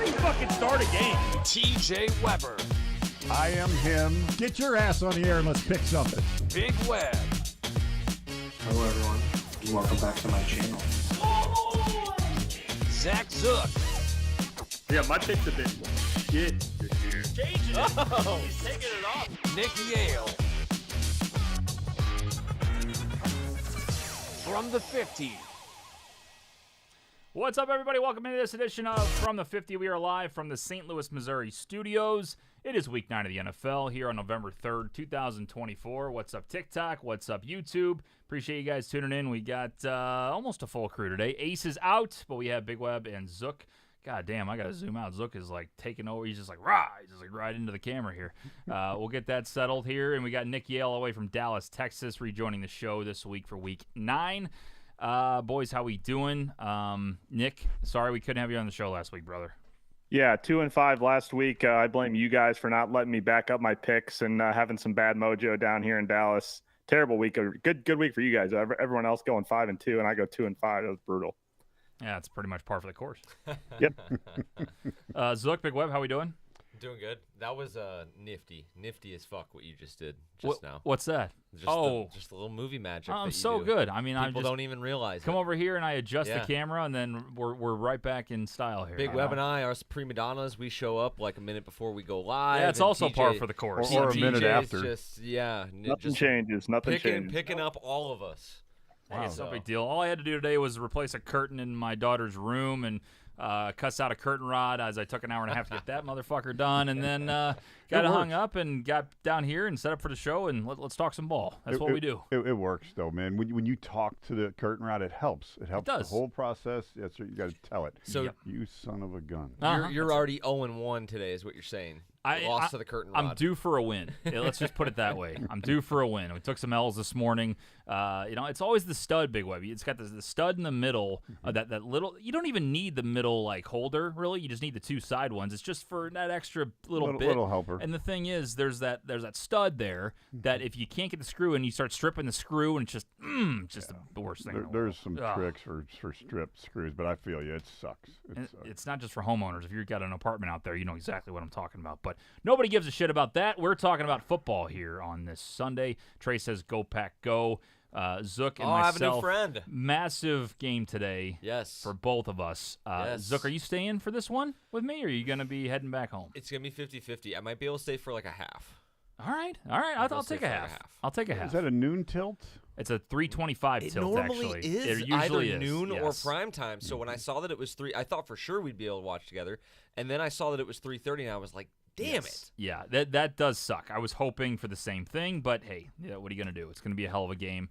how you fucking start a game. TJ Weber. I am him. Get your ass on the air and let's pick something. Big Web. Hello, everyone. Welcome back to my channel. Zach Zook. Yeah, my pick's a bit shit this year. Changing it. Oh. He's taking it off. Nick Yale. From the 50. What's up, everybody? Welcome into this edition of From the 50. We are live from the St. Louis, Missouri studios. It is week 9 of the NFL here on November 3rd, 2024. What's up, TikTok? What's up, YouTube? Appreciate you guys tuning in. We got almost a full crew today. Ace is out, but we have Big Web and Zook. God damn, I got to zoom out. Zook is like taking over. He's just like, rah! He's just like right into the camera here. We'll get that settled here. And we got Nick Yale away from Dallas, Texas, rejoining the show this week for week 9. Boys, how we doing? Nick, sorry we couldn't have you on the show last week, brother. Yeah, 2-5 last week. I blame you guys for not letting me back up my picks and having some bad mojo down here in Dallas. Terrible week. Good week for you guys. Everyone else going 5-2, and I go 2-5. It was brutal. Yeah, it's pretty much par for the course. Yep. Zook, Big Web, how we doing? Doing good. That was nifty as fuck what you just did now. What's that? Just a little movie magic. I'm that you so do. good. I mean, People don't even realize. Come it. over here and I adjust Yeah. the camera, and then we're right back in style here. Big Web and I are prima donnas. We show up like a minute before we go live. Yeah, it's and also TJ par for the course. Or a minute TJ's after. Nothing changes. Nothing changes. Picking up all of us. Hey, it's no big deal. All I had to do today was replace a curtain in my daughter's room and cuss out a curtain rod as I took an hour and a half to get that motherfucker done, and then got it hung up and got down here and set up for the show, and let's talk some ball. That's what we do. It works, though, man. When you talk to the curtain rod, it helps. It helps the whole process. That's what you got to tell it. So you son of a gun. You're already 0-1 today, is what you're saying. Lost to the curtain rod. I'm due for a win. Yeah, let's just put it that way. I'm due for a win. We took some L's this morning. It's always the stud, Big Web. It's got the stud in the middle. That little. You don't even need the middle like holder, really. You just need the two side ones. It's just for that extra little bit. Little helper. And the thing is, there's that stud there that if you can't get the screw in, you start stripping the screw, and it's just the worst thing. There's some tricks for strip screws, but I feel you. It sucks. It's not just for homeowners. If you've got an apartment out there, you know exactly what I'm talking about. But nobody gives a shit about that. We're talking about football here on this Sunday. Trey says, "Go Pack, go!" Zook and myself. I have a new friend. Massive game today. Yes. For both of us. Yes. Zook, are you staying for this one with me, or are you going to be heading back home? It's gonna be 50-50. I might be able to stay for like a half. All right. I'll take a half. I'll take a half. Is that a noon tilt? It's a 3:25 It tilt, normally actually. is It usually either is. noon or Yes. prime time. So when I saw that it was 3, I thought for sure we'd be able to watch together. And then I saw that it was 3:30, and I was like, damn it. Yeah, that does suck. I was hoping for the same thing, but hey, what are you going to do? It's going to be a hell of a game.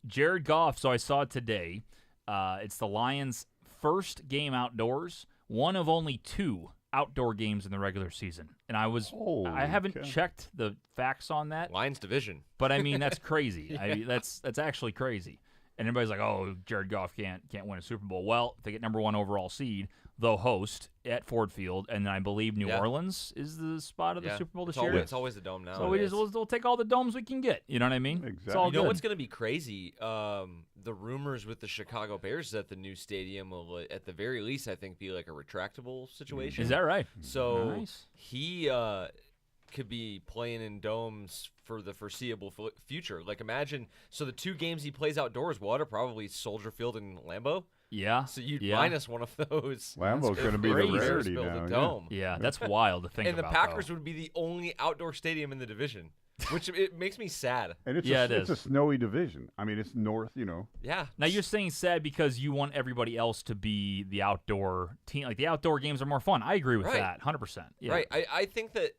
Jared Goff, so I saw it today. It's the Lions' first game outdoors, one of only 2 outdoor games in the regular season. And I haven't checked the facts on that. Lions division. But I mean, that's crazy. I mean, that's actually crazy. And everybody's like, "Oh, Jared Goff can't win a Super Bowl." Well, if they get number 1 overall seed, they'll host at Ford Field, and I believe New Orleans is the spot of the Super Bowl this year. It's always the dome now. So we'll take all the domes we can get. You know what I mean? Exactly. It's all You know good. what's going to be crazy? The rumors with the Chicago Bears that the new stadium will, at the very least, I think, be like a retractable situation. Is that right? So Nice. he could be playing in domes for the foreseeable future. Like imagine, so the 2 games he plays outdoors, what are probably Soldier Field and Lambeau? Yeah. So you'd minus one of those. Lambeau's going to be the crazy. rarity build now. a dome. Yeah, that's wild to think And the about. Packers though. would be the only outdoor stadium in the division, which it makes me sad. And it's it a is. snowy division. I mean, it's north, Yeah. Now you're saying sad because you want everybody else to be the outdoor team. Like the outdoor games are more fun. I agree with Right. that, 100%. Yeah. Right. I think that,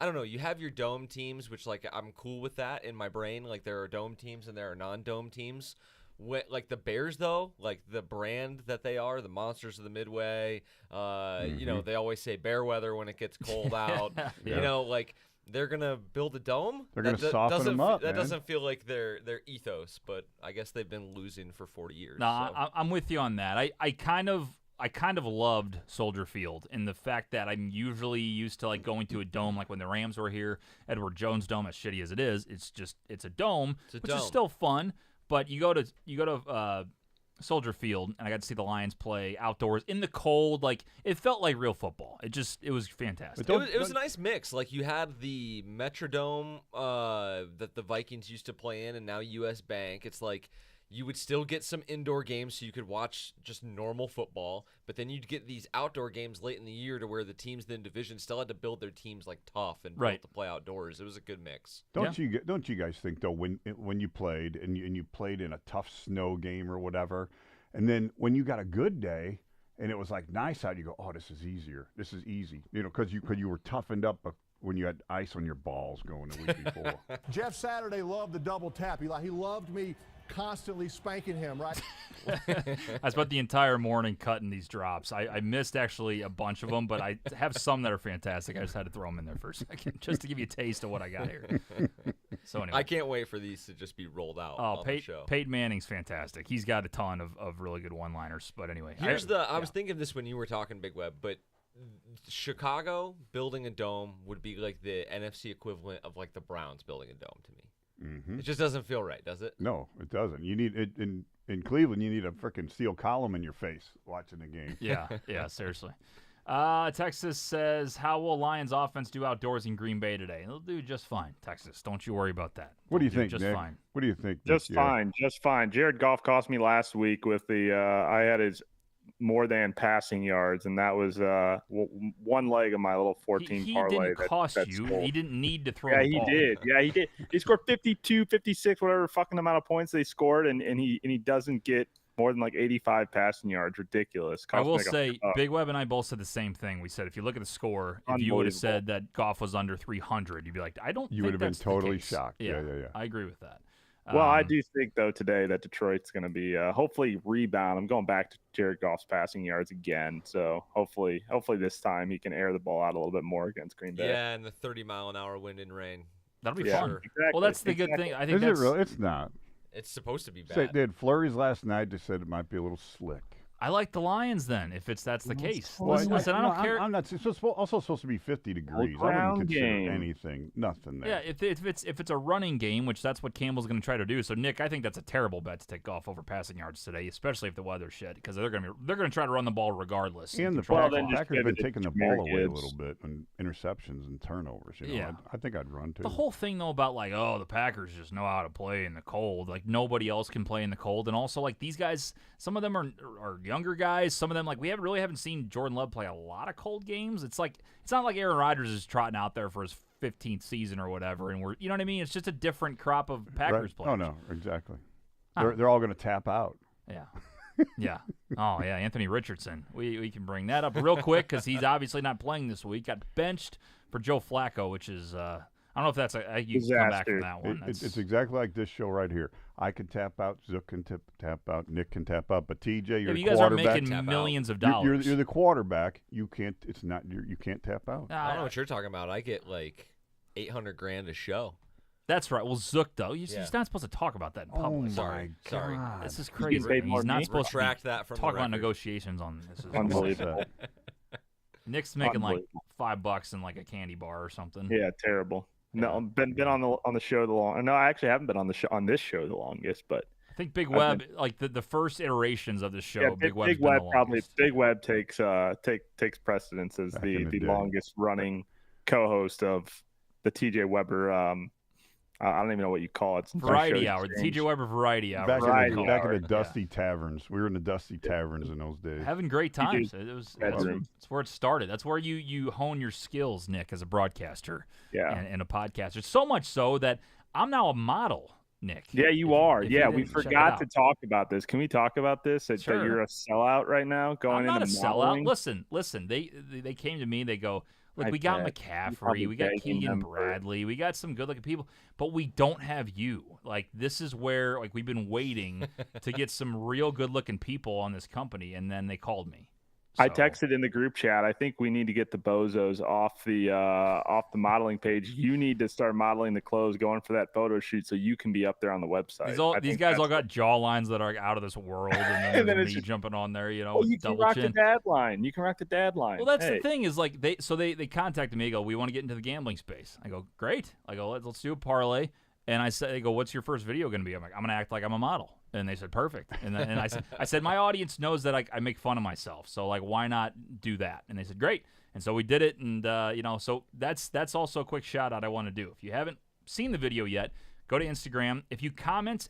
I don't know, you have your dome teams, which like I'm cool with that in my brain. Like there are dome teams and there are non-dome teams. Like the Bears, though, like the brand that they are, the monsters of the Midway. They always say bear weather when it gets cold out. Yeah. Like they're gonna build a dome. They're gonna soften them up. That man. doesn't feel like their ethos, but I guess they've been losing for 40 years. No, so. I'm with you on that. I kind of loved Soldier Field in the fact that I'm usually used to like going to a dome, like when the Rams were here, Edward Jones Dome, as shitty as it is, it's a dome, which is still fun. But you go to Soldier Field, and I got to see the Lions play outdoors in the cold. Like, it felt like real football. It was fantastic. It was a nice mix. Like, you had the Metrodome that the Vikings used to play in, and now US Bank. It's like you would still get some indoor games so you could watch just normal football, but then you'd get these outdoor games late in the year to where the teams in the division still had to build their teams like tough and built to play outdoors. It was a good mix. Don't you guys think though when you played and you played in a tough snow game or whatever, and then when you got a good day and it was like nice out, you go, oh, this is easier. This is easy, because you were toughened up when you had ice on your balls going the week before. Jeff Saturday loved the double tap. He loved me constantly spanking him, right? I spent the entire morning cutting these drops. I missed actually a bunch of them, but I have some that are fantastic. I just had to throw them in there for a second just to give you a taste of what I got here. So anyway. I can't wait for these to just be rolled out on the show. Peyton Manning's fantastic. He's got a ton of really good one-liners. But anyway. I was thinking this when you were talking, Big Web, but Chicago building a dome would be like the NFC equivalent of like the Browns building a dome to me. Mm-hmm. It just doesn't feel right, does it? No, it doesn't. You need it in Cleveland. You need a freaking steel column in your face watching the game. Yeah, seriously. Texas says, how will Lions offense do outdoors in Green Bay today? They'll do just fine, Texas. Don't you worry about that. What do you think, just Nick? fine. What do you think? Just fine. Jared Goff cost me last week with the I had his more than passing yards, and that was one leg of my little 14 parlay. He didn't cost you. He didn't need to throw the ball. Yeah, he did. He scored 52, 56, whatever fucking amount of points they scored, and he doesn't get more than like 85 passing yards. Ridiculous. I will say, Big Web and I both said the same thing. We said if you look at the score, if you would have said that Goff was under 300, you'd be like, you would have been totally shocked. Yeah. I agree with that. Well, I do think, though, today that Detroit's going to be hopefully rebound. I'm going back to Jared Goff's passing yards again. So hopefully this time he can air the ball out a little bit more against Green Bay. Yeah, and the 30-mile-an-hour wind and rain. That'll be fun. Exactly, well, that's the good thing. I think Is it really? It's not. It's supposed to be bad. They had flurries last night. They said it might be a little slick. I like the Lions then, if that's the case. Well, Listen, I don't care. I'm not. It's also supposed to be 50 degrees. I wouldn't consider anything. Nothing there. Yeah, if it's a running game, which that's what Campbell's going to try to do. So Nick, I think that's a terrible bet to take Goff over passing yards today, especially if the weather's shit, because they're going to try to run the ball regardless. And the Packers have been taking the ball away a little bit and interceptions and turnovers. Yeah, I think I'd run too. The whole thing though about like, the Packers just know how to play in the cold. Like nobody else can play in the cold, and also like these guys, some of them are younger guys. Some of them, like, we haven't seen Jordan Love play a lot of cold games. It's not like Aaron Rodgers is trotting out there for his 15th season or whatever, and you know what I mean? It's just a different crop of Packers players. Oh, no, exactly. They're all going to tap out. Yeah. Yeah. Oh, yeah, Anthony Richardson. We can bring that up real quick because he's obviously not playing this week. Got benched for Joe Flacco, which is I don't know if that's you can come back from that one. It's exactly like this show right here. I can tap out, Zook can tap out, Nick can tap out, but TJ, you're the quarterback. You guys are making millions of dollars. You're the quarterback. You can't. You can't tap out. I don't know what you're talking about. I get like $800,000 a show. That's right. Well, Zook though, he's not supposed to talk about that in public. Sorry. This is crazy. He's not supposed to that from talk about negotiations on this. Is unbelievable. Nick's making like $5 in like a candy bar or something. Yeah, terrible. No, been on the show the long. No, I actually haven't been on this show the longest, but I think Big Web, like the first iterations of the show, yeah, Big Web Big Web takes precedence as the longest running co-host of the TJ Weber. I don't even know what you call it. Variety Hour, the TJ Weber Variety Hour. Back in the Dusty Taverns. We were in the Dusty Taverns in those days. Having great times. It's where it started. That's where you hone your skills, Nick, as a broadcaster and a podcaster. So much so that I'm now a model, Nick. Yeah, you are. Yeah, we forgot to talk about this. Can we talk about this? That you're a sellout right now going into modeling? Sellout. Listen. They came to me. They go, look, we got McCaffrey, we got Keegan Bradley, we got some good-looking people, but we don't have you. Like, this is where, like, we've been waiting to get some real good-looking people on this company, and then they called me. So. I texted in the group chat. I think we need to get the bozos off the modeling page. You need to start modeling the clothes, going for that photo shoot, so you can be up there on the website. These guys all got jawlines that are out of this world, and then me jumping on there, you with can double rock chin. the dad line. You can rock the dad line. Well, that's the thing is like they contacted me. They go, we want to get into the gambling space. I go, great. I go, let's do a parlay. And they go, what's your first video going to be? I'm like, I'm going to act like I'm a model. And they said, perfect. And I said, my audience knows that I make fun of myself. So, like, why not do that? And they said, great. And so we did it. And, so that's also a quick shout out I want to do. If you haven't seen the video yet, go to Instagram. If you comment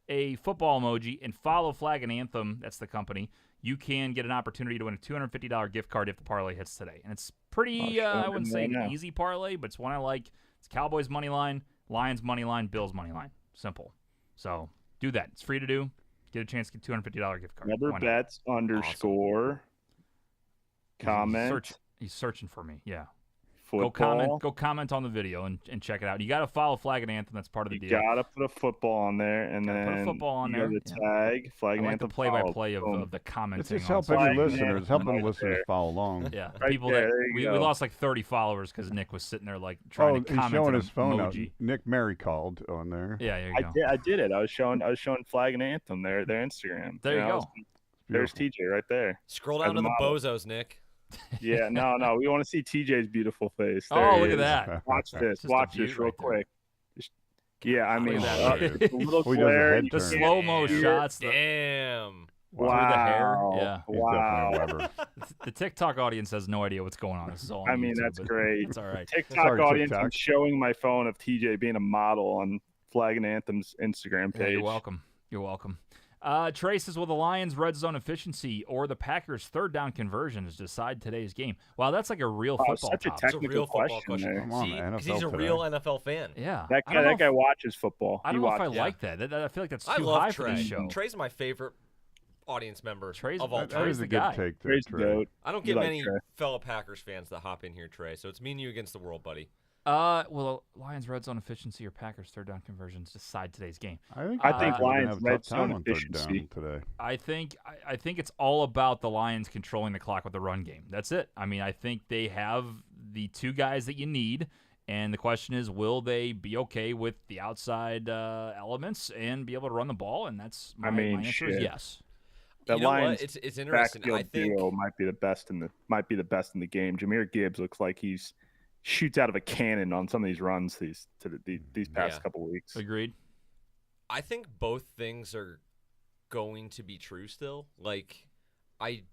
a football emoji and follow Flag and Anthem, that's the company, you can get an opportunity to win a $250 gift card if the parlay hits today. And it's pretty, I wouldn't say an easy parlay, but it's one I like. It's Cowboys money line, Lions money line, Bills money line. Simple. So do that. It's free to do. Get a chance to get $250 gift card. Never bets _ comment. He's searching for me. Yeah. Football. Go comment on the video and check it out. You got to follow Flag and Anthem. That's part of the deal. You got to put a football on there, and then put a football on there. The tag Flag and Anthem. The play-by-play of the commenting. It's just helping your listeners, follow along. Yeah, right people there, we lost like 30 followers because Nick was sitting there like trying to comment. He's showing his phone emoji. out. Nick Mary called on there. Yeah, there you go. I did it. I was showing Flag and Anthem their Instagram. There you go. There's TJ right there. Scroll down to the bozos, Nick. Yeah, no. We want to see TJ's beautiful face. Oh, look at that. Watch this. Watch this real quick. Yeah, I mean, the little flare. The slow-mo shots. Damn. Through the hair. Yeah. Wow. The TikTok audience has no idea what's going on. This is all on I mean, YouTube, that's but great. It's all right. TikTok audience, I'm showing my phone of TJ being a model on Flag and Anthem's Instagram page. Yeah, you're welcome. Trey says, will the Lions' red zone efficiency or the Packers' third down conversions decide today's game? Wow, that's like a real football such a topic. technical It's a real football question there. Come on, See, man, because NFL he's a today. real NFL fan. Yeah. That guy watches football. I don't know if I like that. I feel like that's I too love high Trey. for this show. Trey's my favorite audience member Trey's- of all that time. That is the a good guy. take there, Trey's the Trey. goat. I don't You get like many Trey. fellow Packers fans that hop in here, Trey. So it's me and you against the world, buddy. Well, Lions' red zone efficiency or Packers' third down conversions decide today's game. I think we're gonna Lions' have a red tough time zone on third efficiency. down today. I think it's all about the Lions controlling the clock with the run game. That's it. I mean, I think they have the two guys that you need, and the question is, will they be okay with the outside elements and be able to run the ball? And that's my answer is yes. The You know Lions what? It's interesting. backfield I think duo might be the best in the game. Jameer Gibbs looks like he's shoots out of a cannon on some of these runs these past couple weeks. Agreed. I think both things are going to be true still. Like, I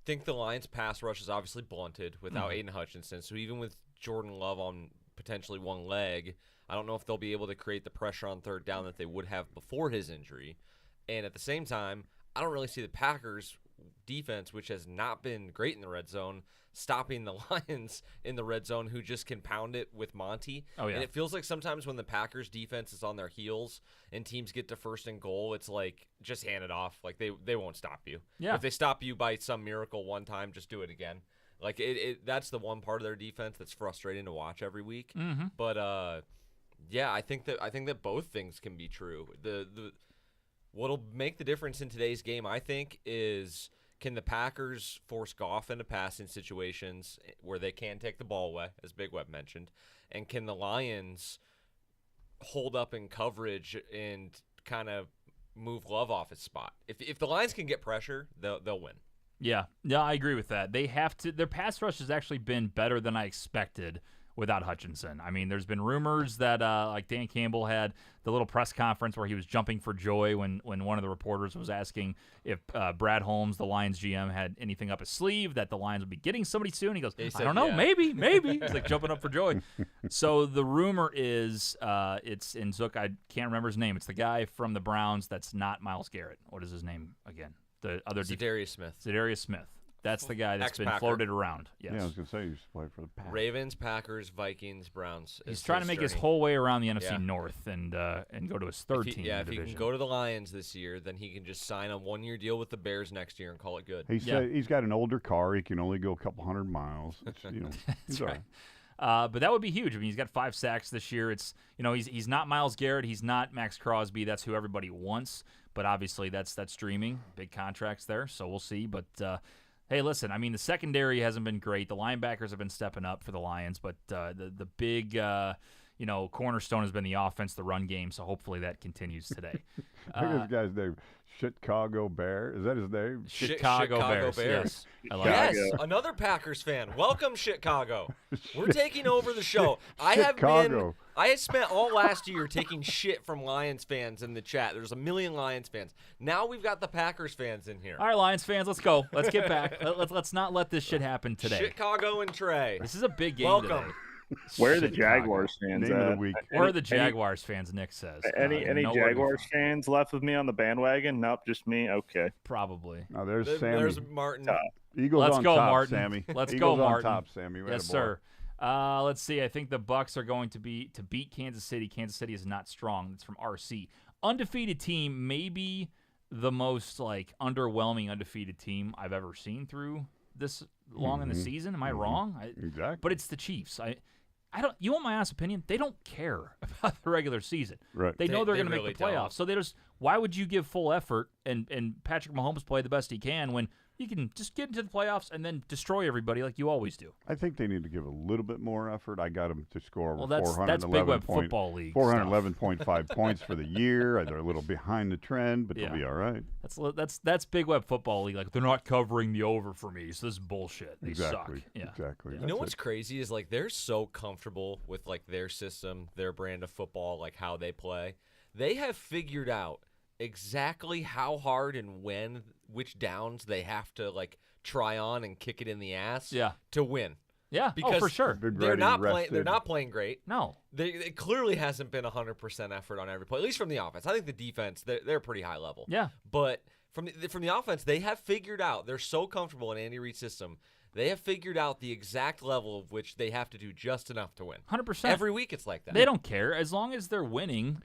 think the Lions' pass rush is obviously blunted without Aiden Hutchinson. So even with Jordan Love on potentially one leg, I don't know if they'll be able to create the pressure on third down that they would have before his injury. And at the same time, I don't really see the Packers' defense, which has not been great in the red zone, stopping the Lions in the red zone, who just can pound it with Monty. Oh, yeah. And it feels like sometimes when the Packers' defense is on their heels and teams get to first and goal, it's like, just hand it off. Like, they won't stop you. Yeah. If they stop you by some miracle one time, just do it again. Like, that's the one part of their defense that's frustrating to watch every week. Mm-hmm. But, yeah, I think that both things can be true. What'll make the difference in today's game, I think, is can the Packers force Goff into passing situations where they can take the ball away, as Big Web mentioned, and can the Lions hold up in coverage and kind of move Love off his spot? If the Lions can get pressure, they'll win. Yeah, I agree with that. They have to. Their pass rush has actually been better than I expected without Hutchinson. I mean, there's been rumors that like Dan Campbell had the little press conference where he was jumping for joy when one of the reporters was asking if Brad Holmes, the Lions GM, had anything up his sleeve that the Lions would be getting somebody soon. He goes, I don't know, maybe. He's like jumping up for joy. So the rumor is it's in Zook. I can't remember his name. It's the guy from the Browns that's not Miles Garrett. What is his name again? The other Zadarius Smith. Zadarius Smith. That's the guy that's been Ex-Packer. floated around. Yes. Yeah, I was going to say, he used to play for the Packers. Ravens, Packers, Vikings, Browns. He's is trying to make his journey. whole way around the NFC Yeah. North and go to his third team. Yeah, in if the he can division. go to the Lions this year, then he can just sign a one-year deal with the Bears next year and call it good. He said he's got an older car. He can only go a couple hundred miles. It's, That's right. But that would be huge. I mean, he's got 5 sacks this year. It's he's not Myles Garrett. He's not Max Crosby. That's who everybody wants. But obviously, that's dreaming. Big contracts there, so we'll see. But hey, listen. I mean, the secondary hasn't been great. The linebackers have been stepping up for the Lions, but the big cornerstone has been the offense, the run game. So hopefully that continues today. Look at this guy's name. Chicago Bear. Is that his name? Chicago Bears. Yes, I like Yes, it. another Packers fan. Welcome, Chicago. We're taking over the show. I have Chicago. I spent all last year taking shit from Lions fans in the chat. There's a million Lions fans. Now we've got the Packers fans in here. All right, Lions fans, let's go. Let's get back. Let's not let this shit happen today. Chicago and Trey. This is a big game Welcome. today. Where are the Jaguars fans Name of at? the week. Where are the Jaguars fans, Nick says. Any nowhere to be Jaguars found. fans left with me on the bandwagon? Nope, just me. Okay. Probably. Now there's There's Sammy. Martin. Eagles Let's on go, top, Martin. Sammy. Let's go, Eagles Martin. on top, Sammy. Right Yes, aboard. sir. Let's see. I think the Bucks are going to beat Kansas City. Kansas City is not strong. It's from RC. Undefeated team, maybe the most underwhelming undefeated team I've ever seen through this long in the season. Am I wrong? Exactly. But it's the Chiefs. I don't. You want my honest opinion? They don't care about the regular season. Right. They know they're They going to really make the playoffs. don't. So they just. Why would you give full effort and Patrick Mahomes play the best he can when you can just get into the playoffs and then destroy everybody like you always do? I think they need to give a little bit more effort. I got them to score Well, over that's Big Web 411 Football League. 411.5 points for the year. They're a little behind the trend, but Yeah. they'll be all right. That's Big Web Football League. Like they're not covering the over for me, so this is bullshit. They Exactly. suck. Yeah. Exactly. You know That's what's it. crazy is they're so comfortable with their system, their brand of football, how they play. They have figured out exactly how hard and which downs they have to try on and kick it in the ass Yeah. to win. Yeah. Because for sure. Big They're ready, not rested. playing great. No. It clearly hasn't been 100% effort on every play, at least from the offense. I think the defense, they're pretty high level. Yeah. But from the offense, they have figured out, they're so comfortable in Andy Reid's system, they have figured out the exact level of which they have to do just enough to win. 100%. Every week it's like that. They don't care as long as they're winning.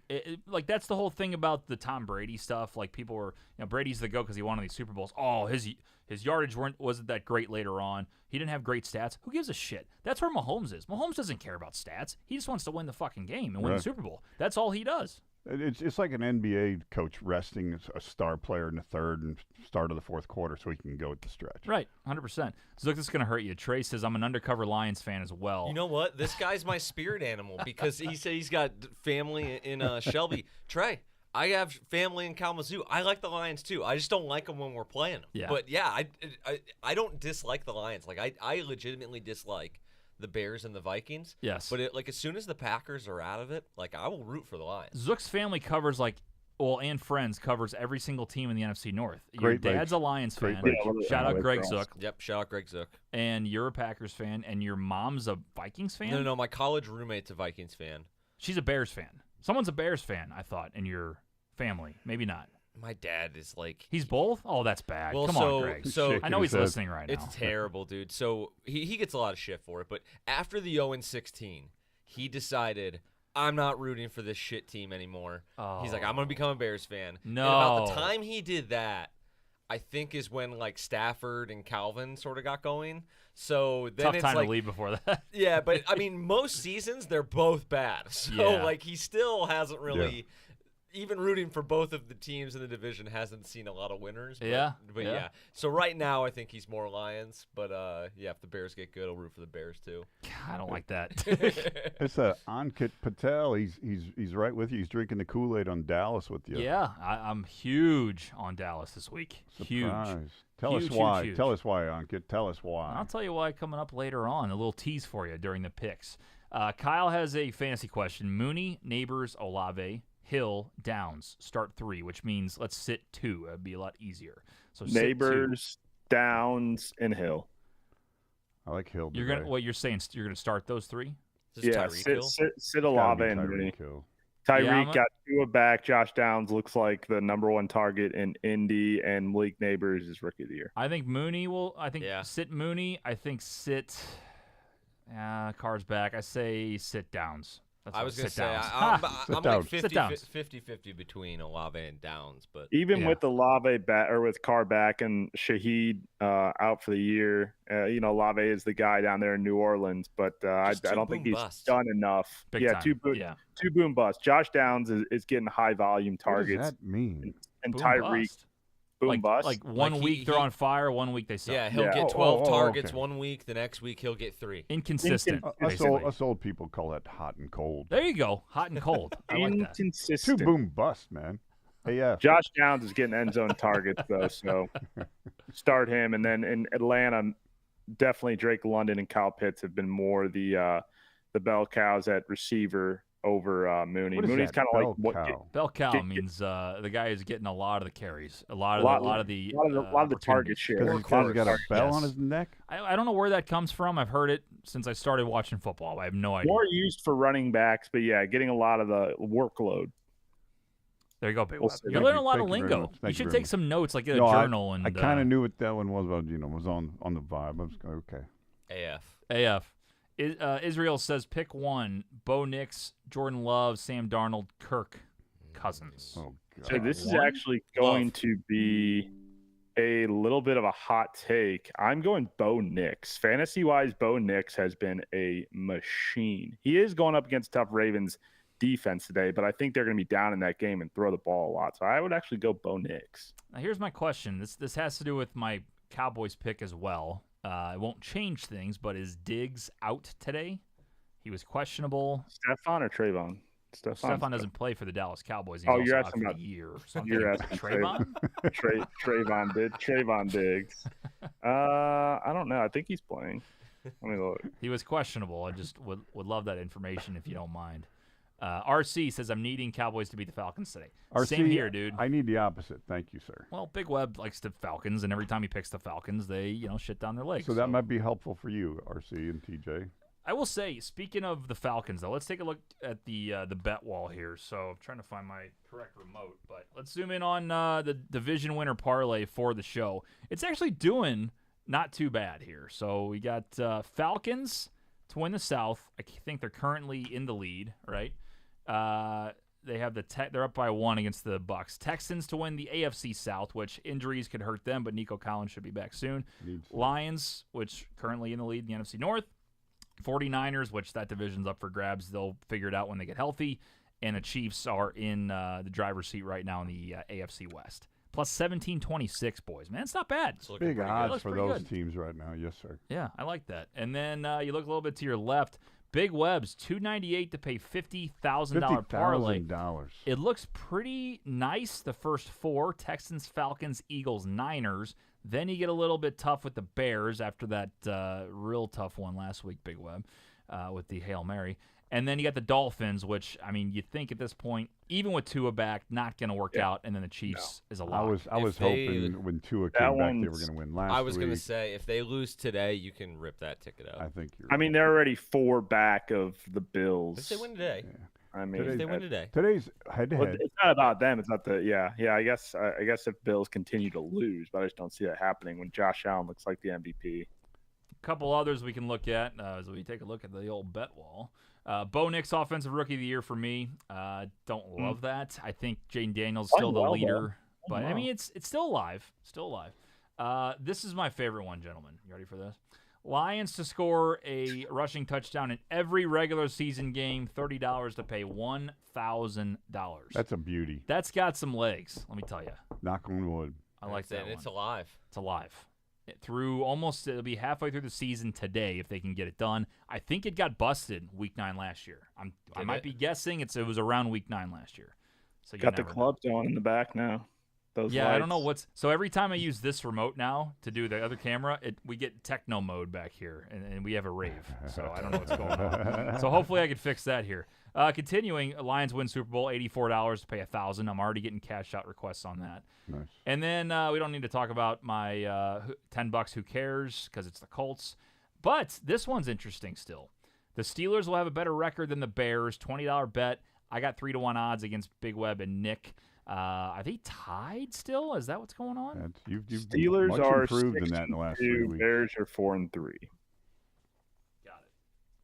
That's the whole thing about the Tom Brady stuff. People were, Brady's the GOAT because he won all these Super Bowls. Oh, his yardage wasn't that great later on. He didn't have great stats. Who gives a shit? That's where Mahomes is. Mahomes doesn't care about stats. He just wants to win the fucking game and win the Right. Super Bowl. That's all he does. It's like an NBA coach resting a star player in the third and start of the fourth quarter so he can go at the stretch. Right, 100%. So look, this is going to hurt you. Trey says, I'm an undercover Lions fan as well. You know what? This guy's my spirit animal because he said he's got family in Shelby. Trey, I have family in Kalamazoo. I like the Lions too. I just don't like them when we're playing them. Yeah. But yeah, I don't dislike the Lions. I legitimately dislike the Bears and the Vikings. Yes. But as soon as the Packers are out of it, I will root for the Lions. Zook's family covers and friends covers every single team in the NFC North. Your Great dad's Lakes. a Lions Great fan. Lakes. Shout out Yeah, Greg Lakes. Zook. Yep. Shout out Greg Zook. And you're a Packers fan, and your mom's a Vikings fan? No. My college roommate's a Vikings fan. She's a Bears fan. Someone's a Bears fan, I thought, in your family. Maybe not. My dad is He's both? Oh, that's bad. Well, Come so- on, Greg. so- I know he's Shaking his listening right now. It's terrible, dude. So he gets a lot of shit for it, but after the 0-16, he decided, I'm not rooting for this shit team anymore. He's like, I'm going to become a Bears fan. No. And about the time he did that, I think is when Stafford and Calvin sort of got going. So then Tough it's time to leave before that. yeah, but I mean, most seasons they're both bad. So Yeah. he still hasn't really. Even rooting for both of the teams in the division hasn't seen a lot of winners. But, Yeah, But yeah. yeah. So right now, I think he's more Lions. But yeah, if the Bears get good, I'll root for the Bears too. I don't like that. It's Ankit Patel. He's right with you. He's drinking the Kool-Aid on Dallas with you. Yeah, I'm huge on Dallas this week. Huge. Surprise. Tell Huge, us huge, why. huge. Tell us why, Ankit. Tell us why. I'll tell you why coming up later on. A little tease for you during the picks. Kyle has a fantasy question. Mooney, Neighbors, Olave, Hill, Downs. Start 3, which means let's sit 2. It'd be a lot easier. So sit 2. Neighbors, Downs, and Hill. I like Hill. You're today. gonna you're saying you're gonna start those 3? Is this Yeah, Tyreek sit, Hill? sit Gotta Olave be and Mooney. Tyreek Hill. Tyreek Yeah, I'm got Tua back. Josh Downs looks like the number 1 target in Indy, and Malik Neighbors is rookie of the year. I think Mooney will. I think Yeah. sit Mooney. I think sit. Carr's back. I say sit Downs. That's I what- was going to sit say, Downs. I'm Downs. like Sit Downs. 50-50 between Olave and Downs. But Even Yeah. with Olave back or with Carr back and Shaheed out for the year, Olave is the guy down there in New Orleans, but I Just two don't think boom he's busts. done enough. Big yeah, time. two Yeah. boom busts. Josh Downs is getting high volume What targets, does that mean? and Boom Tyreek bust. boom bust. Like one Like week they're he- on fire, one week they suck. yeah, he'll Yeah. get Oh, 12 oh, targets okay. one week. The next week, he'll get 3. Inconsistent. Us basically. old people call that hot and cold. There you go. Hot and cold. I like that. Two Inconsistent. boom bust, man. AF. Josh Downs is getting end zone targets though, so start him. And then in Atlanta, definitely Drake London and Kyle Pitts have been more the bell cows at receiver over Mooney. What is Mooney's that? kind of Bell like what cow. Bell cow Get- means the guy is getting a lot of the carries, a lot of the target share. Because he's got a bell on Yes. his neck. I don't know where that comes from. I've heard it since I started watching football. I have no idea. More used for running backs, but yeah, getting a lot of the workload. There you go, Big We'll Web. see. You're learning a lot Thank of you very lingo. much. You Thank you should very take much. some notes, like get a No, journal. I kind of knew what that one was about. Was on the vibe. I was okay. AF. Israel says pick one: Bo Nix, Jordan Love, Sam Darnold, Kirk Cousins. Oh God. So this is One? actually going to be a little bit of a hot take. I'm going Bo Nix. Fantasy-wise, Bo Nix has been a machine. He is going up against tough Ravens defense today, but I think they're going to be down in that game and throw the ball a lot. So I would actually go Bo Nix. Now here's my question. This has to do with my Cowboys pick as well. It won't change things, but is Diggs out today? He was questionable. Stephon or Trayvon? Stephon doesn't play for the Dallas Cowboys. He's Oh, also you're out asking for about- the year. So I'm you're thinking asking Trayvon? Trayvon Diggs. I don't know. I think he's playing. Let me look. He was questionable. I just would love that information if you don't mind. RC says, I'm needing Cowboys to beat the Falcons today. Same here, dude. I need the opposite. Thank you, sir. Well, Big Web likes the Falcons, and every time he picks the Falcons, they shit down their legs. So that might be helpful for you, RC and TJ. I will say, speaking of the Falcons, though, let's take a look at the bet wall here. So I'm trying to find my correct remote, but let's zoom in on the division winner parlay for the show. It's actually doing not too bad here. So we got Falcons to win the South. I think they're currently in the lead, right? They have they're up by 1 against the Bucks. Texans to win the AFC South, which injuries could hurt them, but Nico Collins should be back soon. Lions, which currently in the lead in the NFC North. 49ers, which that division's up for grabs. They'll figure it out when they get healthy. And the Chiefs are in the driver's seat right now in the AFC West. Plus 17-26, boys. Man, it's not bad. Big odds for those good. teams right now. Yes, sir. Yeah, I like that. And then you look a little bit to your left. Big Web's $298 to pay $50,000 parlay. $50,000. It looks pretty nice. The first 4: Texans, Falcons, Eagles, Niners. Then you get a little bit tough with the Bears after that real tough one last week, Big Web, with the Hail Mary. And then you got the Dolphins, which, I mean, you think at this point, even with Tua back, not going to work out. And then the Chiefs is a lock. I was hoping when Tua came back, they were going to win last week. I was going to say, if they lose today, you can rip that ticket out. I think you're I mean, they're already 4 back of the Bills. If they win today. Yeah. I mean, If they win today. Today's head-to-head. it's not about them. It's not the yeah. I guess if Bills continue to lose, but I just don't see that happening when Josh Allen looks like the MVP. A couple others we can look at as we take a look at the old bet wall. Bo Nix, Offensive Rookie of the Year for me. Don't love that. I think Jaden Daniels is still the leader, but I mean it's still alive. This is my favorite one, gentlemen. You ready for this? Lions to score a rushing touchdown in every regular season game. $30 to pay $1,000. That's a beauty. That's got some legs. Let me tell you. Knock on wood. I like that. It's one. alive. It's alive. It'll be halfway through the season today if they can get it done. I think it got busted week 9 last year. I might be guessing it was around week 9 last year. So you Got the never know. club going in the back now. Those Yeah, I don't lights. know so every time I use this remote now to do the other camera, we get techno mode back here, and we have a rave. So I don't know what's going on. So hopefully I can fix that here. Continuing, Lions win Super Bowl, $84 to pay $1,000. I'm already getting cash out requests on that. Nice. And then we don't need to talk about my $10. Who cares? Because it's the Colts. But this one's interesting still. The Steelers will have a better record than the Bears. $20 bet. I got 3-1 odds against Big Web and Nick. Are they tied still? Is that what's going on? You've Steelers much are improved in that in the last 3 weeks. Bears are 4-3. Got it.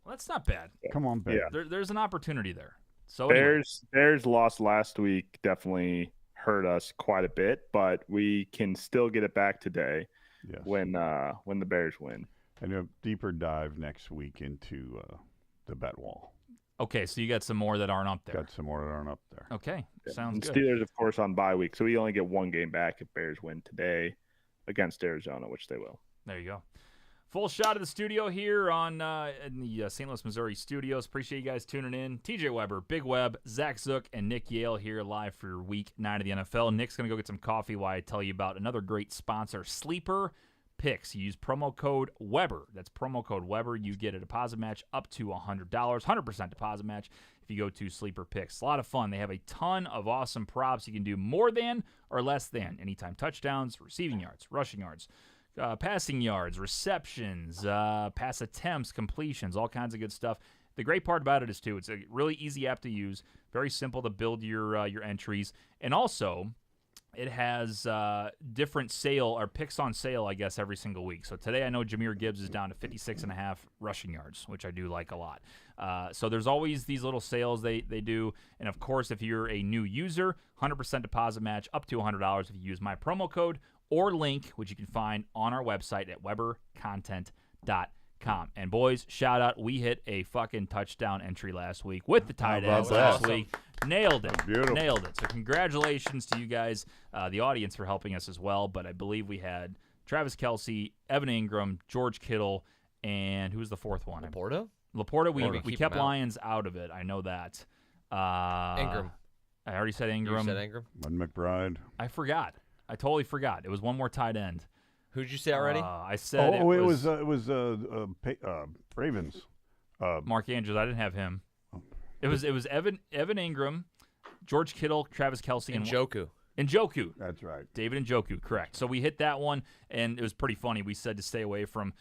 Well, that's not bad. Come on, Ben. Yeah. There's an opportunity there. So anyway. Bears lost last week. Definitely hurt us quite a bit, but we can still get it back today. Yes. When the Bears win. And a deeper dive next week into the bet wall. Okay, so you got some more that aren't up there. Got some more that aren't up there. Okay, sounds And good. Steelers, of course, on bye week, so we only get 1 game back if Bears win today against Arizona, which they will. There you go. Full shot of the studio here in the St. Louis, Missouri studios. Appreciate you guys tuning in. TJ Weber, Big Web, Zach Zook, and Nick Yale here live for Week 9 of the NFL. Nick's going to go get some coffee while I tell you about another great sponsor, Sleeper. picks. You use promo code Weber. That's promo code Weber. You get a deposit match up to $100, 100% deposit match if you go to Sleeper Picks. A lot of fun. They have a ton of awesome props. You can do more than or less than anytime touchdowns, receiving yards, rushing yards, passing yards, receptions, pass attempts, completions, all kinds of good stuff. The great part about it is, too, it's a really easy app to use, very simple to build your entries, and also it has different sale or picks on sale, I guess, every single week. So today I know Jahmyr Gibbs is down to 56.5 rushing yards, which I do like a lot. So there's always these little sales they do. And, of course, if you're a new user, 100% deposit match up to $100 if you use my promo code or link, which you can find on our website at webercontent.com. And, boys, shout out. We hit a fucking touchdown entry last week with the tight ends last week. Nailed it. Beautiful. Nailed it. So congratulations to you guys, the audience, for helping us as well. But I believe we had Travis Kelce, Evan Ingram, George Kittle, and who was the fourth one? Laporta? Laporta, we keep kept him out. Lions out of it. I know that. Ingram. I already said You Ingram. said Ingram? Bud McBride. I forgot. I totally forgot. It was one more tight end. Who'd you say already? I said it was Ravens. Mark Andrews. I didn't have him. It was Evan Ingram, George Kittle, Travis Kelce, and Njoku. Njoku. That's right. David Njoku, correct. So we hit that one, and it was pretty funny. We said to stay away from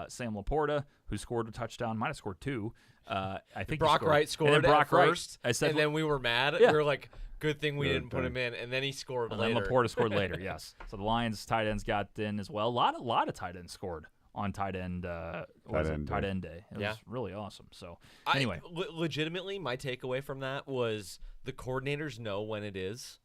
Sam Laporta, who scored a touchdown. Might have scored two. I think Brock Wright scored and then Brock at first, Wright. I said, and then we were mad. Yeah. We were like, good thing we didn't put him in. And then he scored and later. then Laporta scored later, yes. So the Lions tight ends got in as well. A lot of tight ends scored on tight end day. It was really awesome. So anyway. Legitimately, my takeaway from that was the coordinators know when it is.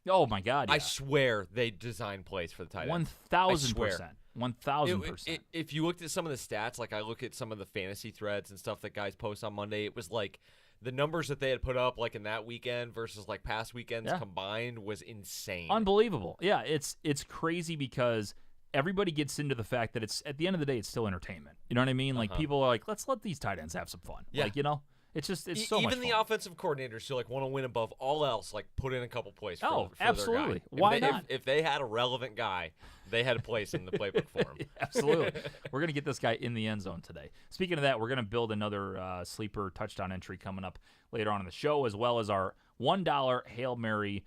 Oh, my God, yeah. I swear they design plays for the tight ends. 1,000%. 1,000%. If you looked at some of the stats, like I look at some of the fantasy threads and stuff that guys post on Monday, it was like the numbers that they had put up like in that weekend versus like past weekends combined was insane. Unbelievable. Yeah, it's crazy because everybody gets into the fact that it's at the end of the day it's still entertainment. You know what I mean? Like people are like, let's let these tight ends have some fun. Yeah. Like, you know, it's so much fun. Even the offensive coordinators who like want to win above all else, like put in a couple plays for absolutely. their guy. Why not? If they had a relevant guy, they had a place in the playbook for him. Absolutely. We're going to get this guy in the end zone today. Speaking of that, we're going to build another sleeper touchdown entry coming up later on in the show, as well as our $1 Hail Mary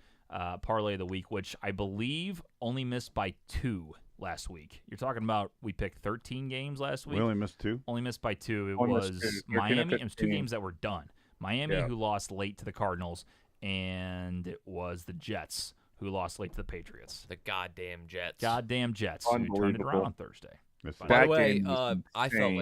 parlay of the week, which I believe only missed by 2 last week. You're talking about we picked 13 games last week. We only missed 2? Only missed by 2. It Only was missed 2. Miami. It was 2 games that were done. Miami, Yeah. who lost late to the Cardinals, and it was the Jets, who lost late to the Patriots. The goddamn Jets. Goddamn Jets, who turned it around Unbelievable. on Thursday. By the That way, game was I felt insane.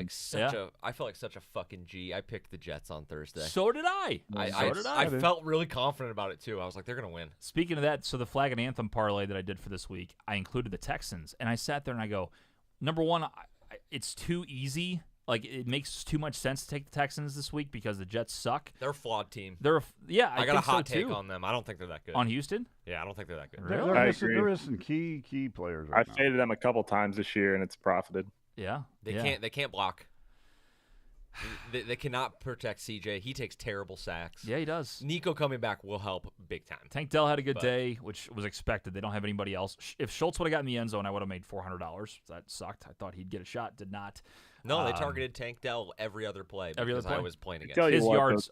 like such a fucking G. I picked the Jets on Thursday. So did I. I felt really confident about it too. I was like, they're gonna win. Speaking of that, so the flag and anthem parlay that I did for this week, I included the Texans, and I sat there and I go, number one, it's too easy. Like, it makes too much sense to take the Texans this week because the Jets suck. They're a flawed team. I got a hot so take too. on them. I don't think they're that good. On Houston? Yeah, I don't think they're that good. Really? They're I missing, agree. they're missing key players I right now. faded them a couple times this year, and it's profited. Yeah. They can't block. They cannot protect CJ. He takes terrible sacks. Yeah, he does. Nico coming back will help big time. Tank Dell had a good day, which was expected. They don't have anybody else. If Schultz would have gotten in the end zone, I would have made $400. That sucked. I thought he'd get a shot. Did not. No, they targeted Tank Dell every other play Every other because I play. was playing against Tell him. you His what, yards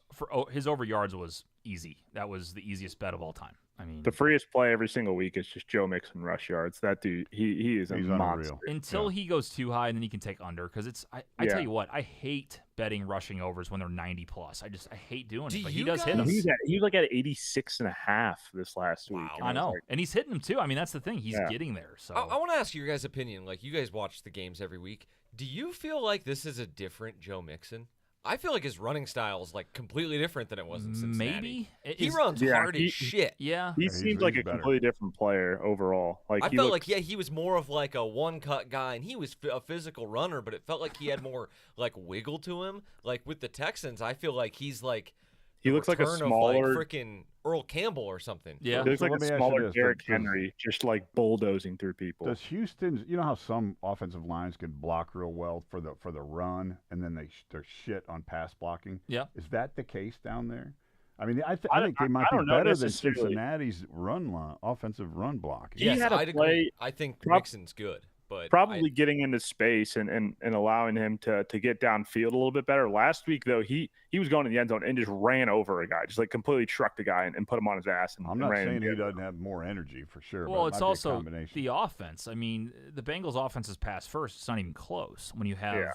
his over yards was easy. That was the easiest bet of all time. I mean, The freest play every single week is just Joe Mixon rush yards. That dude, he is a He's monster. unreal. until he goes too high, and then he can take under. Because it's I tell you what, I hate betting rushing overs when they're 90 plus. I hate doing it. But he does hit them. He was like at 86.5 this last week. Wow. and I was know, like, and he's hitting them too. I mean, that's the thing. He's getting there. So I want to ask your guys' opinion. Like, you guys watch the games every week. Do you feel like this is a different Joe Mixon? I feel like his running style is like completely different than it was in Cincinnati. maybe He runs hard as shit. Yeah, he he's- seems like he's a better. completely different player overall. Like I he felt looks, like he was more of like a one-cut guy, and he was a physical runner, but it felt like he had more like wiggle to him. Like with the Texans, I feel like he's like he the looks like a return of, smaller. like freaking Earl Campbell or something. yeah. There's So like let me a ask you smaller this, Derrick does- Henry, just like bulldozing through people. Does Houston's, you know how some offensive lines can block real well for the run, and then they're shit on pass blocking? Yeah. Is that the case down there? I mean, I I think they might I be don't know better than necessarily. Cincinnati's run line, offensive run blocking. He Yes, had a I'd play- agree. I think Prob- Mixon's good. But probably getting into space and allowing him to get downfield a little bit better. Last week, though, he was going in the end zone and just ran over a guy, just like completely trucked a guy and put him on his ass. And I'm not ran saying he doesn't have more energy for sure. Well, but it's it might be a also combination. the offense. I mean, the Bengals' offense is pass first. It's not even close when you have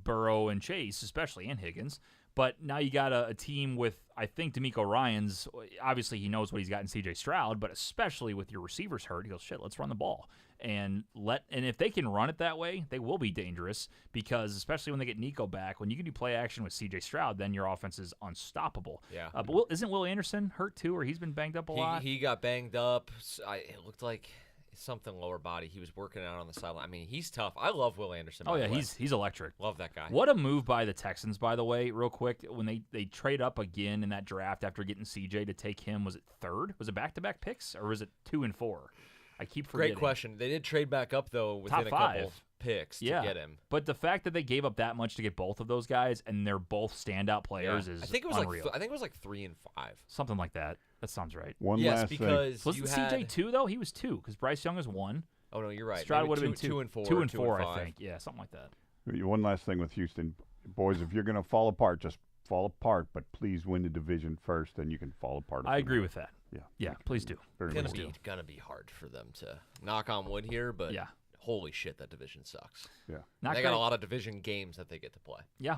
Burrow and Chase, especially, and Higgins. But now you got a team with, I think, DeMeco Ryans. Obviously, he knows what he's got in C.J. Stroud, but especially with your receivers hurt, he goes, shit, let's run the ball. And if they can run it that way, they will be dangerous because especially when they get Nico back, when you can do play action with C.J. Stroud, then your offense is unstoppable. Yeah. But isn't Will Anderson hurt too, or he's been banged up a lot? He got banged up. It looked like something lower body. He was working out on the sideline. I mean, he's tough. I love Will Anderson. Oh, yeah, he's electric. Love that guy. What a move by the Texans, by the way, real quick. When they trade up again in that draft after getting CJ to take him, was it third? Was it back-to-back picks, or was it 2 and 4? I keep forgetting. Great question. They did trade back up, though, within Top a 5 couple picks to get him. But the fact that they gave up that much to get both of those guys, and they're both standout players, is I think it was unreal. I think it was like 3 and 5. Something like that. That sounds right. One yes, last because Wasn't CJ 2, though? He was 2, because Bryce Young is 1. Oh, no, you're right. Stroud would have been 2 and 4. 2 and 4, I 5. think. Yeah, something like that. thing. One last thing with Houston. Boys, if you're going to fall apart, just fall apart, but please win the division first, then you can fall apart. I agree with that. Yeah. Yeah, please do. Very Gonna much. be hard for them to knock on wood here, but holy shit, that division sucks. Yeah. Not they great. got a lot of division games that they get to play. Yeah,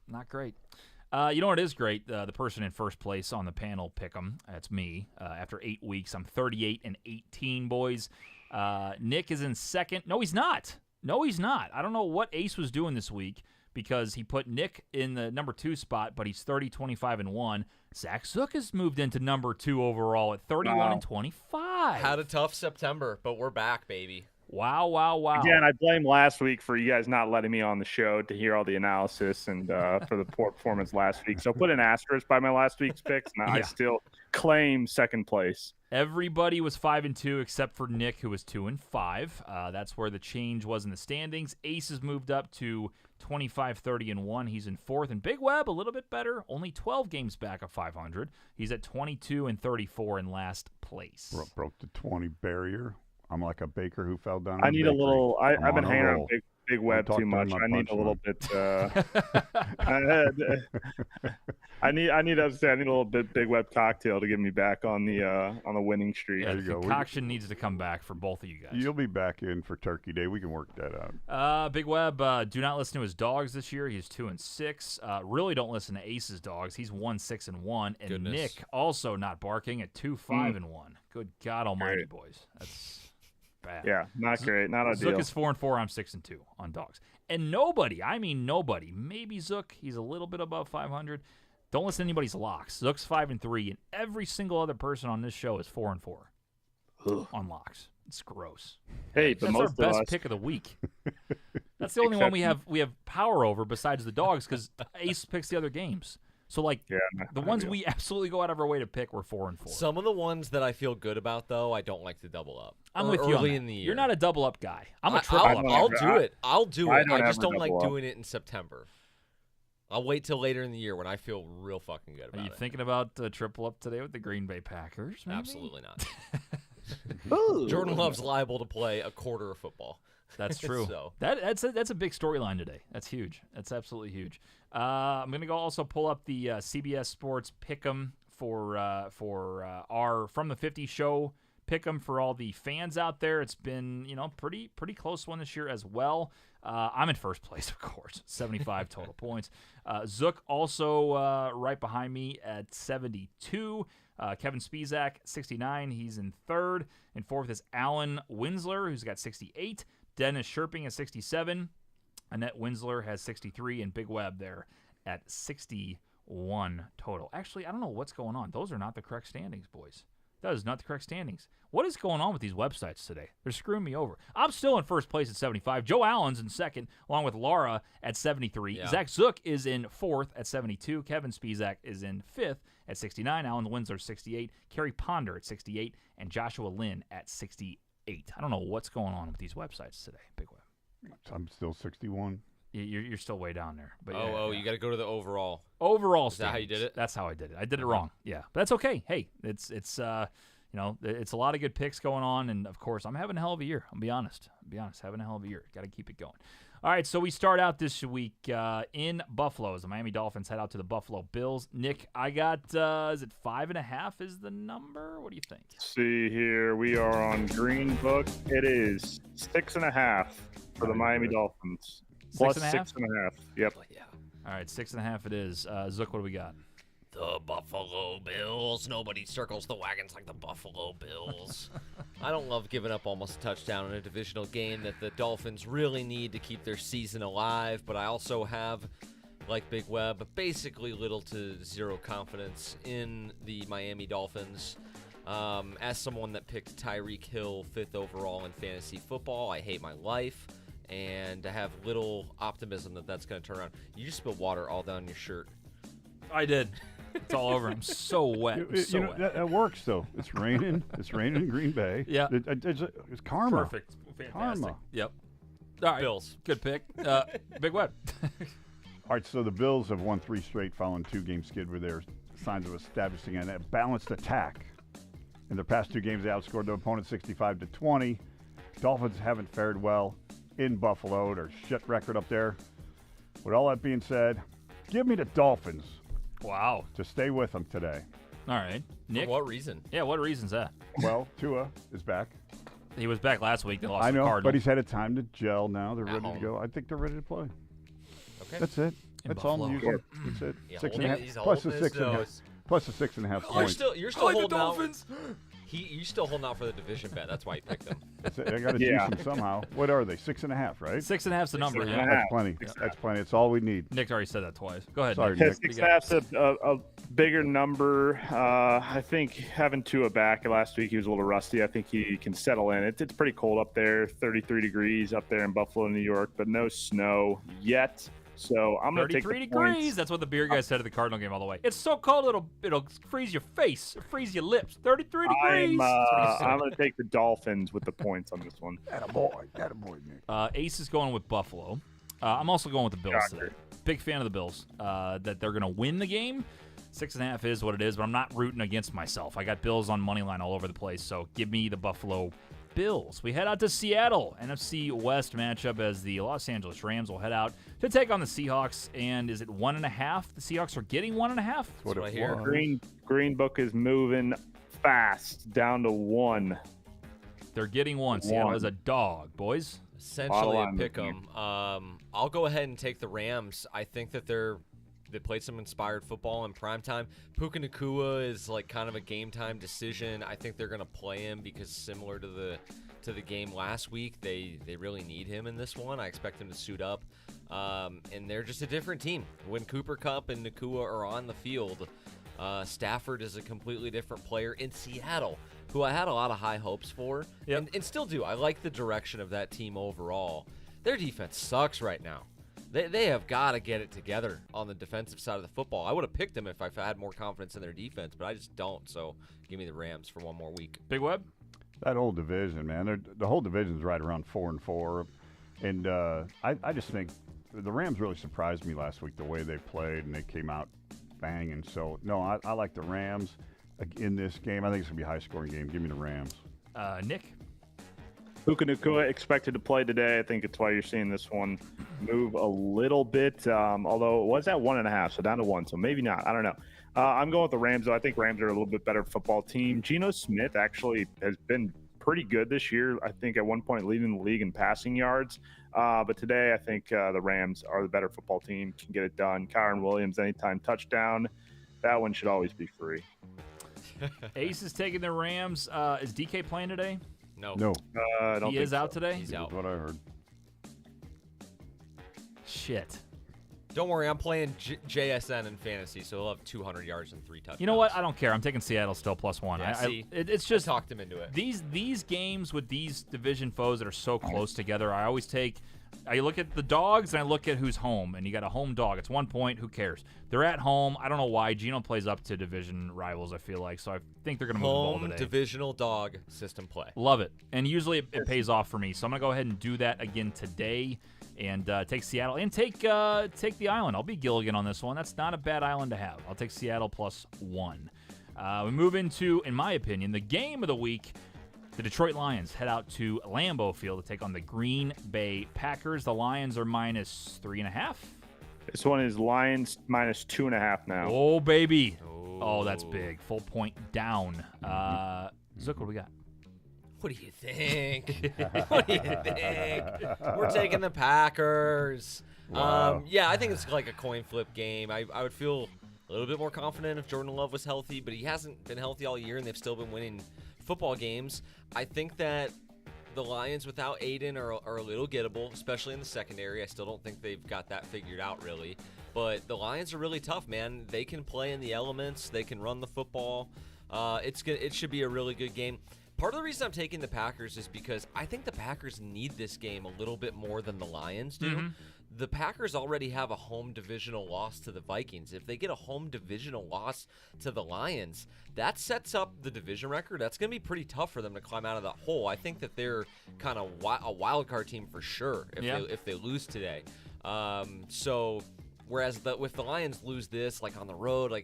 not great. You know what is great? The person in first place on the panel pick 'em. That's me. After 8 weeks, I'm 38 and 18, boys. Nick is in second. No, he's not. I don't know what Ace was doing this week because he put Nick in the number 2 spot, but he's 30, 25, and 1. Zach Zook has moved into number 2 overall at 31 and 25. Had a tough September, but we're back, baby. Wow. Again, I blame last week for you guys not letting me on the show to hear all the analysis and for the poor performance last week. So put an asterisk by my last week's picks, and I still claim second place. Everybody was 5 and 2 except for Nick, who was 2 and 5. That's where the change was in the standings. Ace has moved up to 25, 30, and 1. He's in 4th, and Big Web a little bit better, only 12 games back of 500. He's at 22 and 34 in last place. Broke the 20 barrier. I'm like a baker who fell down. I need a little. I've been hanging on Big Web too much. I need a little bit. I need a little bit Big Web cocktail to get me back on the winning streak. Yeah, the concoction needs to come back for both of you guys. You'll be back in for Turkey Day. We can work that out. Big Web, do not listen to his dogs this year. He's 2 and 6. Really don't listen to Ace's dogs. He's 1, 6, and 1. And Goodness. Nick also not barking at 2, 5, and 1. Good God Almighty, boys. That's bad. Yeah, not great. Not ideal. Zook is 4 and 4. I'm 6 and 2 on dogs. And nobody, maybe Zook, he's a little bit above 500. Don't listen to anybody's locks. Zook's 5 and 3, and every single other person on this show is 4 and 4 on locks. It's gross. Hey, but that's most our best of us, pick of the week. That's the only one we have power over besides the dogs because Ace picks the other games. So the ones we absolutely go out of our way to pick were 4 and 4. Some of the ones that I feel good about, though, I don't like to double up. I'm with you. Early in the year, you're not a double up guy. I'm a triple up. I'll do it. I'll do it. I just ever don't like double up. doing it in September. I'll wait till later in the year when I feel real fucking good about Are you it. thinking about triple up today with the Green Bay Packers? Maybe? Absolutely not. Jordan Love's liable to play a quarter of football. That's true. So. That's a big storyline today. That's huge. That's absolutely huge. I'm gonna go also pull up the CBS Sports Pick'em for our From the 50 show Pick'em for all the fans out there. It's been pretty close one this year as well. I'm in first place, of course, 75 total points. Zook also right behind me at 72. Kevin Spizak, 69. He's in third. In fourth is Alan Winsler, who's got 68. Dennis Sherping at 67. Annette Winsler has 63. And Big Web there at 61 total. Actually, I don't know what's going on. Those are not the correct standings, boys. That is not the correct standings. What is going on with these websites today? They're screwing me over. I'm still in first place at 75. Joe Allen's in second, along with Laura at 73. Yeah. Zach Zook is in fourth at 72. Kevin Spizak is in fifth at 69. Alan Winsler, 68. Kerry Ponder at 68. And Joshua Lynn at 68. I don't know what's going on with these websites today, Big Web. I'm still 61. You're still way down there. But You got to go to the overall. Overall Is that how you standings. did it? That's how I did it. I did it wrong. Yeah, but that's okay. Hey, it's it's a lot of good picks going on, and of course, I'm having a hell of a year. I'll be honest, having a hell of a year. Got to keep it going. All right, so we start out this week in Buffalo as the Miami Dolphins head out to the Buffalo Bills. Nick, I got, is it 5.5 is the number? What do you think? See here, we are on Green Book. It is 6.5 for the Miami Dolphins. Plus 6.5. Yep. Yeah. All right, 6.5 it is. Zook, what do we got? The Buffalo Bills. Nobody circles the wagons like the Buffalo Bills. I don't love giving up almost a touchdown in a divisional game that the Dolphins really need to keep their season alive, but I also have, like Big Web, basically little to zero confidence in the Miami Dolphins. As someone that picked Tyreek Hill 5th overall in fantasy football, I hate my life, and I have little optimism that that's going to turn around. You just spilled water all down your shirt. I did. It's all over. I'm so wet. Wet. That works, though. It's raining. It's raining in Green Bay. Yeah. It's karma. Perfect. Fantastic. Karma. Yep. All right. Bills. Good pick. Big Web. All right, so the Bills have won 3 straight following 2-game skid where they're signs of establishing a balanced attack. In their past 2 games, they outscored their opponent 65-20. Dolphins haven't fared well in Buffalo. Their shit record up there. With all that being said, give me the Dolphins. Wow. To stay with them today. All right. Nick? For what reason? Yeah, what reason's that? Well, Tua is back. He was back last week. They lost I to the know, Cardinals. but he's had a time to gel now. They're At ready home. to go. I think they're ready to play. Okay. That's it. In That's all Buffalo. I'm using. That's it. Yeah, 6.5 he's plus holding the his 6.5 nose. plus the 6.5 points. You're still holding out. Dolphins. You're still holding out for the division bet. That's why you picked them. That's it. I got to juice them somehow. What are they? 6.5, right? 6.5's the number. 6.5. Yeah. That's plenty. That's plenty. It's all we need. Nick already said that twice. Go ahead. Sorry, Nick. Nick. 6.5's a bigger number. I think having Tua back last week, he was a little rusty. I think he can settle in. It's pretty cold up there, 33 degrees up there in Buffalo, New York, but no snow yet. So I'm going to take the 33 degrees. points. That's what the beer guy said at the Cardinal game all the way. It's so cold it'll freeze your face, freeze your lips. 33 degrees. I'm going to take the Dolphins with the points on this one. Attaboy, Nick. Ace is going with Buffalo. I'm also going with the Bills today. Big fan of the Bills. That they're going to win the game. 6.5 is what it is, but I'm not rooting against myself. I got Bills on money line all over the place, so give me the Buffalo Bills. We head out to Seattle. NFC West matchup as the Los Angeles Rams will head out to take on the Seahawks. And is it 1.5? The Seahawks are getting 1.5? That's what what I it hear. was. Green Book is moving fast down to 1. They're getting 1. Seattle is a dog, boys. Essentially a line pick with 'em. I'll go ahead and take the Rams. I think that they played some inspired football in primetime. Puka Nacua is like kind of a game time decision. I think they're going to play him because similar to the game last week, they really need him in this one. I expect him to suit up. And they're just a different team. When Cooper Kupp and Nacua are on the field, Stafford is a completely different player in Seattle, who I had a lot of high hopes for, and still do. I like the direction of that team overall. Their defense sucks right now. They have got to get it together on the defensive side of the football. I would have picked them if I had more confidence in their defense, but I just don't. So give me the Rams for one more week. Big Web? That whole division, man. The whole division's right around 4-4. And I just think the Rams really surprised me last week, the way they played, and they came out banging. So, no, I like the Rams in this game. I think it's going to be a high-scoring game. Give me the Rams. Nick? Puka Nacua expected to play today. I think it's why you're seeing this one move a little bit, although it was at 1.5, so down to 1, so maybe not. I don't know. I'm going with the Rams, though. I think Rams are a little bit better football team. Geno Smith actually has been pretty good this year. I think at one point leading the league in passing yards. But today I think the Rams are the better football team, can get it done. Kyron Williams, anytime touchdown. That one should always be free. Ace is taking the Rams. Is DK playing today? No. I don't He think is so. out today? He's out. That's what I heard. Shit. Don't worry, I'm playing JSN in fantasy, so he'll have 200 yards and 3 touchdowns. You know what? I don't care. I'm taking Seattle still +1. Yeah, see, It's just talked him into it. these games with these division foes that are so close together. I always I look at the dogs and I look at who's home, and you got a home dog. It's 1 point. Who cares? They're at home. I don't know why. Geno plays up to division rivals, I feel like, so I think they're going to move the ball Home today. divisional dog system play. Love it. And usually it pays off for me, so I'm going to go ahead and do that again today and take Seattle and take the island. I'll be Gilligan on this one. That's not a bad island to have. I'll take Seattle +1. We move into, in my opinion, the game of the week. The Detroit Lions head out to Lambeau Field to take on the Green Bay Packers. The Lions are -3.5. This one is Lions -2.5 now. Oh, baby. Oh, that's big. Full point down. Zook, what do we got? What do you think? What do you think? We're taking the Packers. Wow. Yeah, I think it's like a coin flip game. I would feel a little bit more confident if Jordan Love was healthy, but he hasn't been healthy all year, and they've still been winning football games. I think that the Lions without Aiden are a little gettable, especially in the secondary. I still don't think they've got that figured out, really. But the Lions are really tough, man. They can play in the elements. They can run the football. It should be a really good game. Part of the reason I'm taking the Packers is because I think the Packers need this game a little bit more than the Lions do. Mm-hmm. The Packers already have a home divisional loss to the Vikings. If they get a home divisional loss to the Lions, that sets up the division record. That's going to be pretty tough for them to climb out of that hole. I think that they're kind of a wild card team for sure if they lose today. Whereas if the Lions lose this, like on the road, I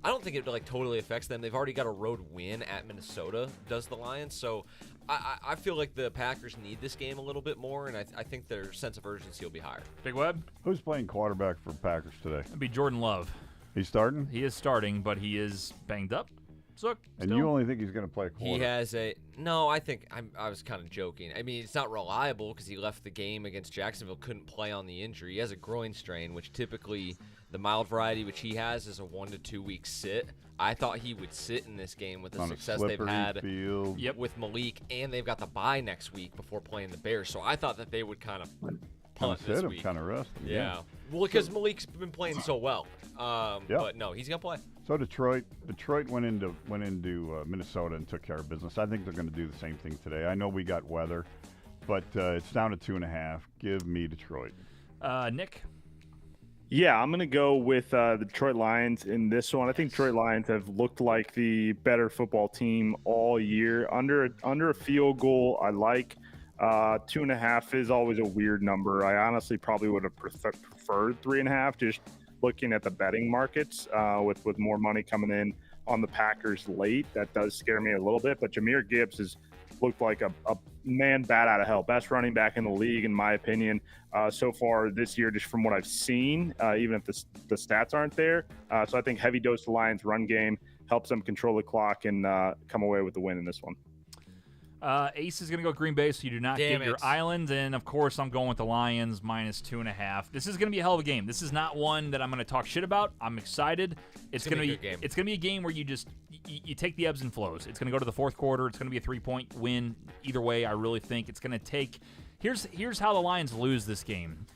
don't think it like totally affects them. They've already got a road win at Minnesota, does the Lions. So I feel like the Packers need this game a little bit more, and I think their sense of urgency will be higher. Big Web? Who's playing quarterback for Packers today? It'd be Jordan Love. He's starting? He is starting, but he is banged up. Zook, And you only think he's going to play quarterback? He has I think I was kind of joking. I mean, it's not reliable because he left the game against Jacksonville, couldn't play on the injury. He has a groin strain, which typically the mild variety, which he has, is a 1 to 2 week sit. I thought he would sit in this game with the success they've had with Malik, and they've got the bye next week before playing the Bears. So I thought that they would kind of punt this week. Kind of rest him. Yeah. Well, because Malik's been playing so well. But no, he's gonna play. So Detroit went into Minnesota and took care of business. I think they're going to do the same thing today. I know we got weather, but it's down to 2.5. Give me Detroit. Nick? Yeah, I'm going to go with the Detroit Lions in this one. I think Detroit Lions have looked like the better football team all year. Under a field goal, I like. 2.5 is always a weird number. I honestly probably would have preferred 3.5, just looking at the betting markets with more money coming in on the Packers late. That does scare me a little bit, but Jahmyr Gibbs has looked like a man bat out of hell. Best running back in the league, in my opinion, so far this year, just from what I've seen, even if the stats aren't there. So I think heavy dose to Lions run game helps them control the clock and come away with the win in this one. Ace is going to go Green Bay, so you do not get your island. And, of course, I'm going with the Lions -2.5. This is going to be a hell of a game. This is not one that I'm going to talk shit about. I'm excited. It's going to be a good game. It's going to be a game where you just you take the ebbs and flows. It's going to go to the fourth quarter. It's going to be a 3-point win. Either way, I really think it's going to take – here's how the Lions lose this game.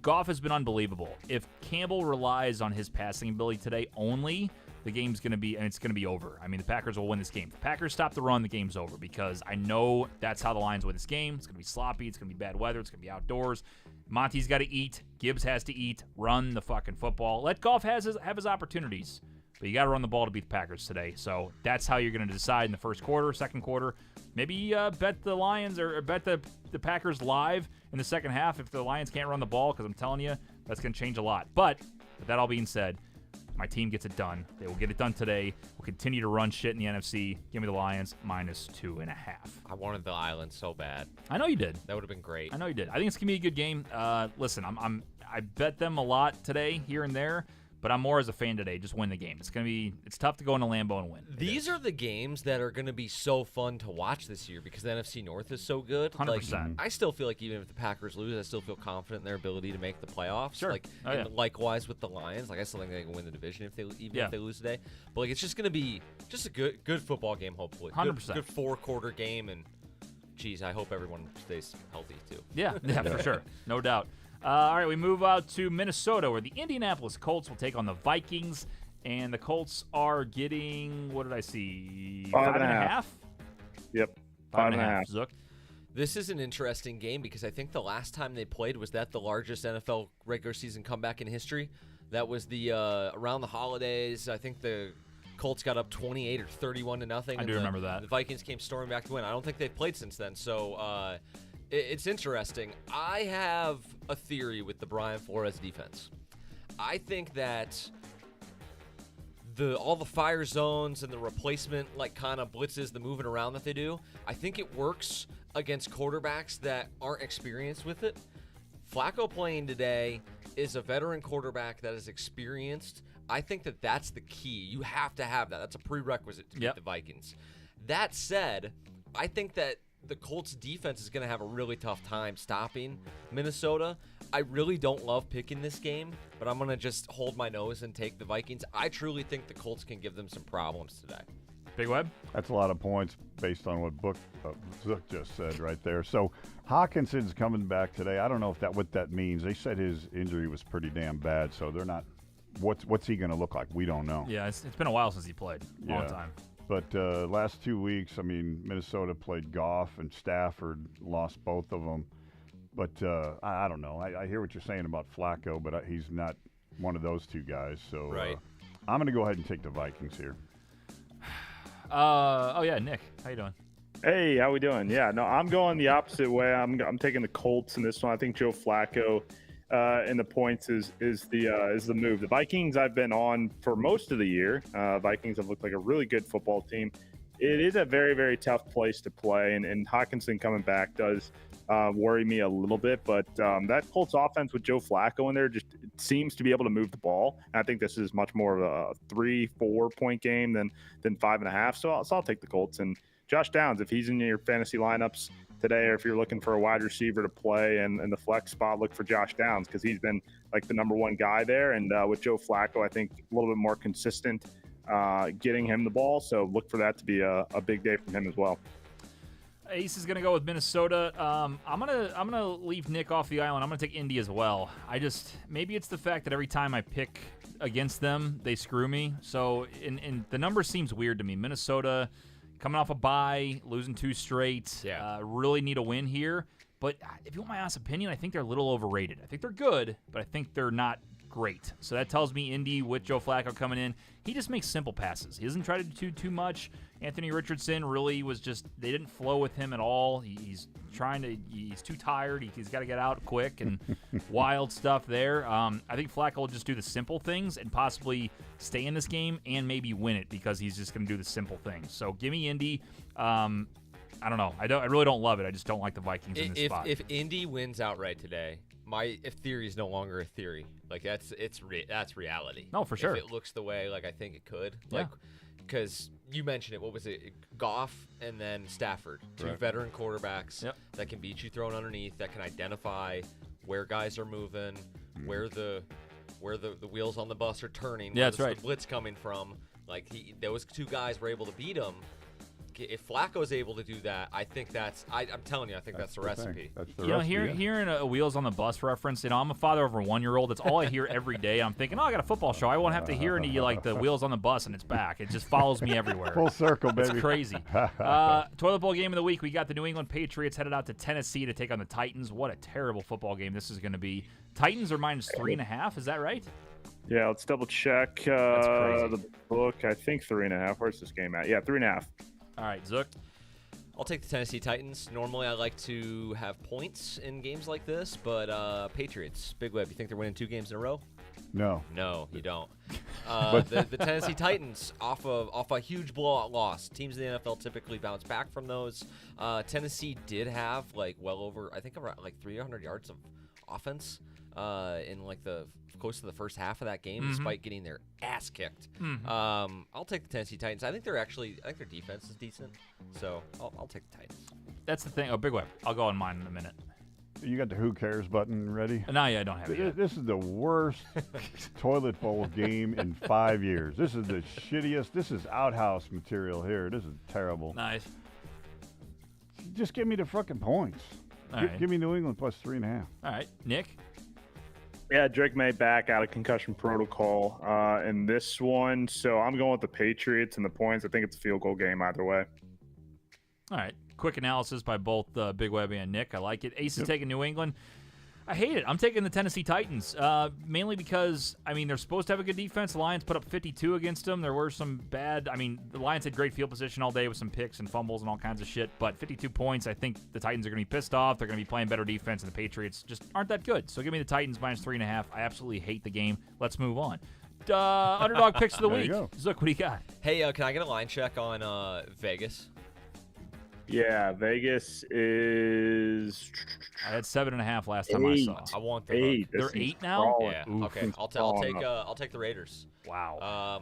Goff has been unbelievable. If Campbell relies on his passing ability today only – the game's going to be, and it's going to be over. I mean, the Packers will win this game. If the Packers stop the run, the game's over because I know that's how the Lions win this game. It's going to be sloppy. It's going to be bad weather. It's going to be outdoors. Monty's got to eat. Gibbs has to eat. Run the fucking football. Let Goff have his opportunities. But you got to run the ball to beat the Packers today. So that's how you're going to decide in the first quarter, second quarter. Maybe bet the Lions or bet the Packers live in the second half if the Lions can't run the ball because I'm telling you, that's going to change a lot. But with that all being said, my team gets it done. They will get it done today. We'll continue to run shit in the NFC. Give me the Lions -2.5. I wanted the Island so bad. I know you did. That would have been great. I know you did. I think it's gonna be a good game. Listen, I bet them a lot today, here and there, but I'm more as a fan today. Just win the game. It's tough to go into Lambeau and win. These are the games that are going to be so fun to watch this year because the NFC North is so good. 100%. Like, I still feel like even if the Packers lose, I still feel confident in their ability to make the playoffs. Sure. Like, likewise with the Lions. Like, I still think they can win the division if they lose today. But like, it's just going to be just a good football game, hopefully. 100%. Good 4-quarter game, and geez, I hope everyone stays healthy too. Yeah, for sure, no doubt. All right, we move out to Minnesota, where the Indianapolis Colts will take on the Vikings, and the Colts are getting, what did I see? 5.5? Yep, 5.5. Zook. This is an interesting game because I think the last time they played was the largest NFL regular season comeback in history. That was the around the holidays. I think the Colts got up 28 or 31 to nothing. I do remember that. The Vikings came storming back to win. I don't think they've played since then. So it's interesting. I have a theory with the Brian Flores defense. I think that all the fire zones and the replacement kind of blitzes, the moving around that they do, I think it works against quarterbacks that aren't experienced with it. Flacco playing today is a veteran quarterback that is experienced. I think that that's the key. You have to have that. That's a prerequisite to beat the Vikings. That said, I think that the Colts defense is going to have a really tough time stopping Minnesota. I really don't love picking this game, but I'm going to just hold my nose and take the Vikings. I truly think the Colts can give them some problems today. Big Web? That's a lot of points based on what Zook just said right there. So Hawkinson's coming back today. I don't know what that means. They said his injury was pretty damn bad, so they're not. What's he going to look like? We don't know. Yeah, it's been a while since he played. Long time. But last 2 weeks, I mean, Minnesota played Goff and Stafford, lost both of them. But I don't know. I hear what you're saying about Flacco, but he's not one of those two guys. So I'm going to go ahead and take the Vikings here. Nick, how you doing? Hey, how we doing? Yeah, no, I'm going the opposite way. I'm taking the Colts in this one. I think Joe Flacco and the points is the move. The Vikings I've been on for most of the year. Vikings have looked like a really good football team. It is a very, very tough place to play, and Hawkinson coming back does worry me a little bit. But that Colts offense with Joe Flacco in there just seems to be able to move the ball. And I think this is much more of a 3-4 point game than 5.5. So I'll take the Colts. And Josh Downs, if he's in your fantasy lineups today, or if you're looking for a wide receiver to play and the flex spot, look for Josh Downs because he's been like the number one guy there. And with Joe Flacco, I think a little bit more consistent getting him the ball. So look for that to be a big day from him as well. Ace is gonna go with Minnesota. I'm gonna leave Nick off the island. I'm gonna take Indy as well. Maybe it's the fact that every time I pick against them, they screw me. So in the number seems weird to me. Minnesota coming off a bye, losing 2 straight. Really need a win here. But if you want my honest opinion, I think they're a little overrated. I think they're good, but I think they're not great. So that tells me Indy with Joe Flacco coming in, he just makes simple passes. He doesn't try to do too much. Anthony Richardson really was they didn't flow with him at all. He's too tired. He's got to get out quick and wild stuff there. I think Flacco will just do the simple things and possibly stay in this game and maybe win it because he's just going to do the simple things. So give me Indy. I don't know. I really don't love it. I just don't like the Vikings in this spot. If Indy wins outright today, my theory is no longer a theory. Like that's reality. No, for sure. If it looks the way I think it could. Because you mentioned it. What was it? Goff and then Stafford, two veteran quarterbacks that can beat you thrown underneath, that can identify where guys are moving, where the wheels on the bus are turning. Yeah, that's right. The blitz coming from. Those two guys were able to beat him. If Flacco's able to do that, I think I'm telling you, I think that's the recipe. That's the recipe. Hearing a wheels on the bus reference, I'm a father of a 1-year-old. That's all I hear every day. I'm thinking, I got a football show. I won't have to hear any the wheels on the bus and it's back. It just follows me everywhere. Full circle, baby. It's crazy. Toilet bowl game of the week. We got the New England Patriots headed out to Tennessee to take on the Titans. What a terrible football game this is going to be. Titans are -3.5. Is that right? Yeah, let's double check the book. I think 3.5. Where's this game at? Yeah, 3.5. All right, Zook. I'll take the Tennessee Titans. Normally, I like to have points in games like this, but Patriots, Big Web, you think they're winning 2 games in a row? No. No, you don't. The Tennessee Titans, off a huge blowout loss. Teams in the NFL typically bounce back from those. Tennessee did have well over, I think, around 300 yards of offense in the close to the first half of that game, despite getting their ass kicked. I'll take the Tennessee Titans. I think their defense is decent, so I'll take the Titans. That's the thing. Oh, Big Web. I'll go on mine in a minute. You got the who cares button ready? No, yeah, I don't have it yet. This is the worst toilet bowl game in 5 years. This is the shittiest. This is outhouse material here. This is terrible. Nice. Just give me the fucking points. Give me New England +3.5. All right, Nick. Yeah, Drake May back out of concussion protocol in this one. So I'm going with the Patriots and the points. I think it's a field goal game either way. All right. Quick analysis by both Big Web and Nick. I like it. Ace is taking New England. I hate it. I'm taking the Tennessee Titans, mainly because, they're supposed to have a good defense. The Lions put up 52 against them. There were some bad, the Lions had great field position all day with some picks and fumbles and all kinds of shit, but 52 points, I think the Titans are going to be pissed off. They're going to be playing better defense, and the Patriots just aren't that good. So give me the Titans -3.5. I absolutely hate the game. Let's move on. underdog picks of the There week. you go. Zook, what do you got? Hey, can I get a line check on Vegas? Yeah, Vegas is I had 7.5 last time I saw. I want the eight. hook. They're This thing's 8 now? crawling. Yeah. Oof. Okay. I'll Falling take the Raiders. Wow.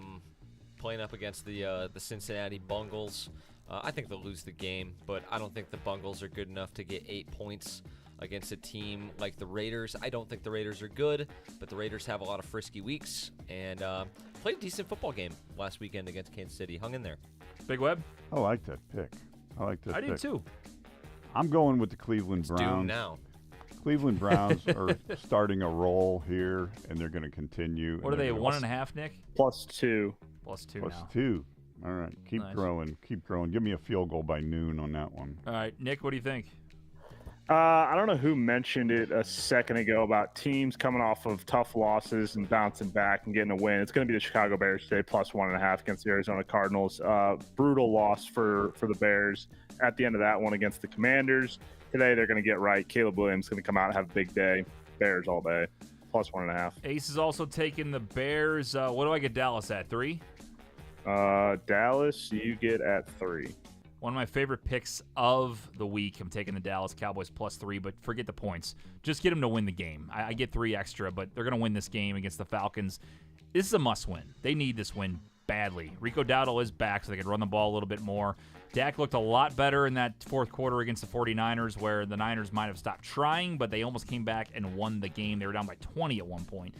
Playing up against the Cincinnati Bungles. I think they'll lose the game, but I don't think the Bungles are good enough to get 8 points against a team like the Raiders. I don't think the Raiders are good, but the Raiders have a lot of frisky weeks and played a decent football game last weekend against Kansas City. Hung in there. Big Web? I like that pick. I did too. I'm going with the Cleveland Doomed Browns. now. Cleveland Browns are starting a roll here, and they're going to continue. What are they, 1.5, Nick? +2. +2 Plus now. 2. All right. Keep Nice. growing. Keep growing. Give me a field goal by noon on that one. All right, Nick, what do you think? I don't know who mentioned it a second ago about teams coming off of tough losses and bouncing back and getting a win. It's going to be the Chicago Bears today, +1.5 against the Arizona Cardinals. Brutal loss for the Bears at the end of that one against the Commanders. Today they're going to get right. Caleb Williams is going to come out and have a big day. Bears all day, +1.5. Ace is also taking the Bears. What do I get Dallas at, 3? Dallas, you get at 3. One of my favorite picks of the week. I'm taking the Dallas Cowboys +3, but forget the points. Just get them to win the game. I get 3 extra, but they're going to win this game against the Falcons. This is a must-win. They need this win badly. Rico Dowdle is back, so they can run the ball a little bit more. Dak looked a lot better in that fourth quarter against the 49ers, where the Niners might have stopped trying, but they almost came back and won the game. They were down by 20 at one point.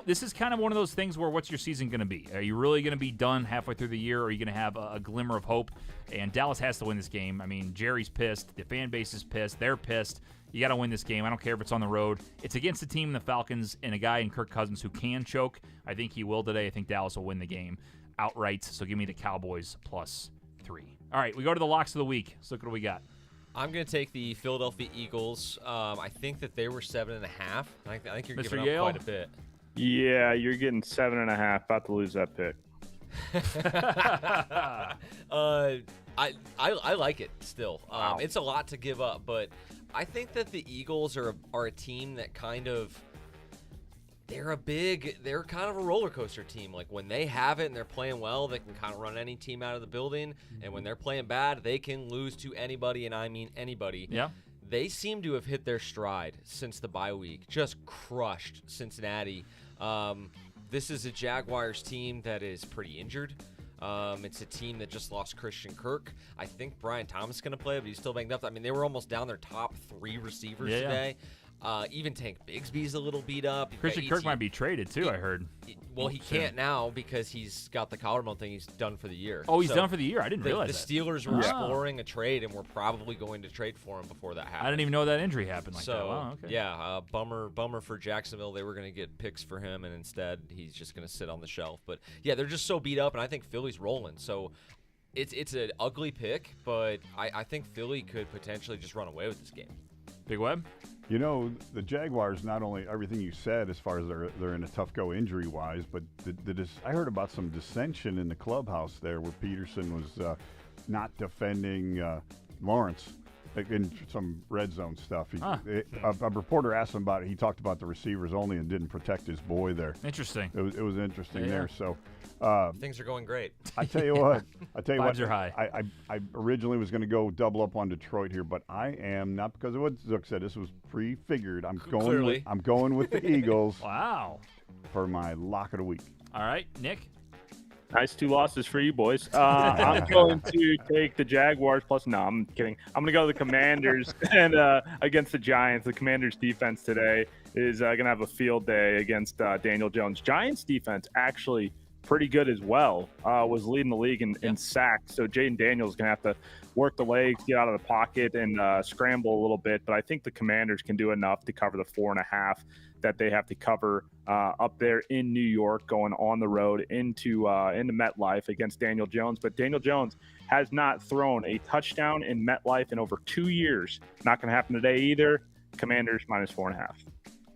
This is kind of one of those things where what's your season going to be? Are you really going to be done halfway through the year, or are you going to have a glimmer of hope? And Dallas has to win this game. I mean, Jerry's pissed. The fan base is pissed. They're pissed. You got to win this game. I don't care if it's on the road. It's against a team in the Falcons and a guy in Kirk Cousins who can choke. I think he will today. I think Dallas will win the game outright. So give me the Cowboys +3. All right, we go to the locks of the week. So look what we got. I'm going to take the Philadelphia Eagles. I think that they were 7.5. I think you're Mr. giving Yale? up quite a bit. Yeah, you're getting 7.5. About to lose that pick. I like it still. Wow. It's a lot to give up, but I think that the Eagles are a team that kind of they're kind of a roller coaster team. Like when they have it and they're playing well, they can kind of run any team out of the building, and when they're playing bad, they can lose to anybody, and I mean anybody. Yeah. They seem to have hit their stride since the bye week. Just crushed Cincinnati. This is a Jaguars team that is pretty injured. It's a team that just lost Christian Kirk. I think Brian Thomas is going to play, but he's still banged up. I mean, they were almost down their top 3 receivers today. Even Tank Bigsby's a little beat up. Christian Kirk might be traded, too, I heard. Well, he can't now because he's got the collarbone thing. He's done for the year. Oh, he's done for the year? I didn't realize that. The Steelers were exploring a trade, and we're probably going to trade for him before that happens. I didn't even know that injury happened like that. Wow, okay. Yeah, bummer for Jacksonville. They were going to get picks for him, and instead he's just going to sit on the shelf. But, yeah, they're just so beat up, and I think Philly's rolling. So it's an ugly pick, but I think Philly could potentially just run away with this game. Big Web? You know, the Jaguars, not only everything you said as far as they're in a tough go injury-wise, but I heard about some dissension in the clubhouse there where Peterson was not defending Lawrence in some red zone stuff. A reporter asked him about it. He talked about the receivers only and didn't protect his boy there. Interesting. It was interesting there. So things are going great. I tell you what. Vibes are high. I originally was going to go double up on Detroit here, but I am not because of what Zook said. This was pre-figured. I'm going with the Eagles. Wow. For my lock of the week. All right, Nick. Nice 2 losses for you boys. I'm going to take the Jaguars no, I'm kidding. I'm going to go to the Commanders and against the Giants. The Commanders defense today is going to have a field day against Daniel Jones. Giants defense actually pretty good as well. Was leading the league in sacks. So Jaden Daniels is going to have to work the legs, get out of the pocket, and scramble a little bit. But I think the Commanders can do enough to cover the 4.5 that they have to cover up there in New York, going on the road into MetLife against Daniel Jones. But Daniel Jones has not thrown a touchdown in MetLife in over 2 years. Not going to happen today either. Commanders -4.5.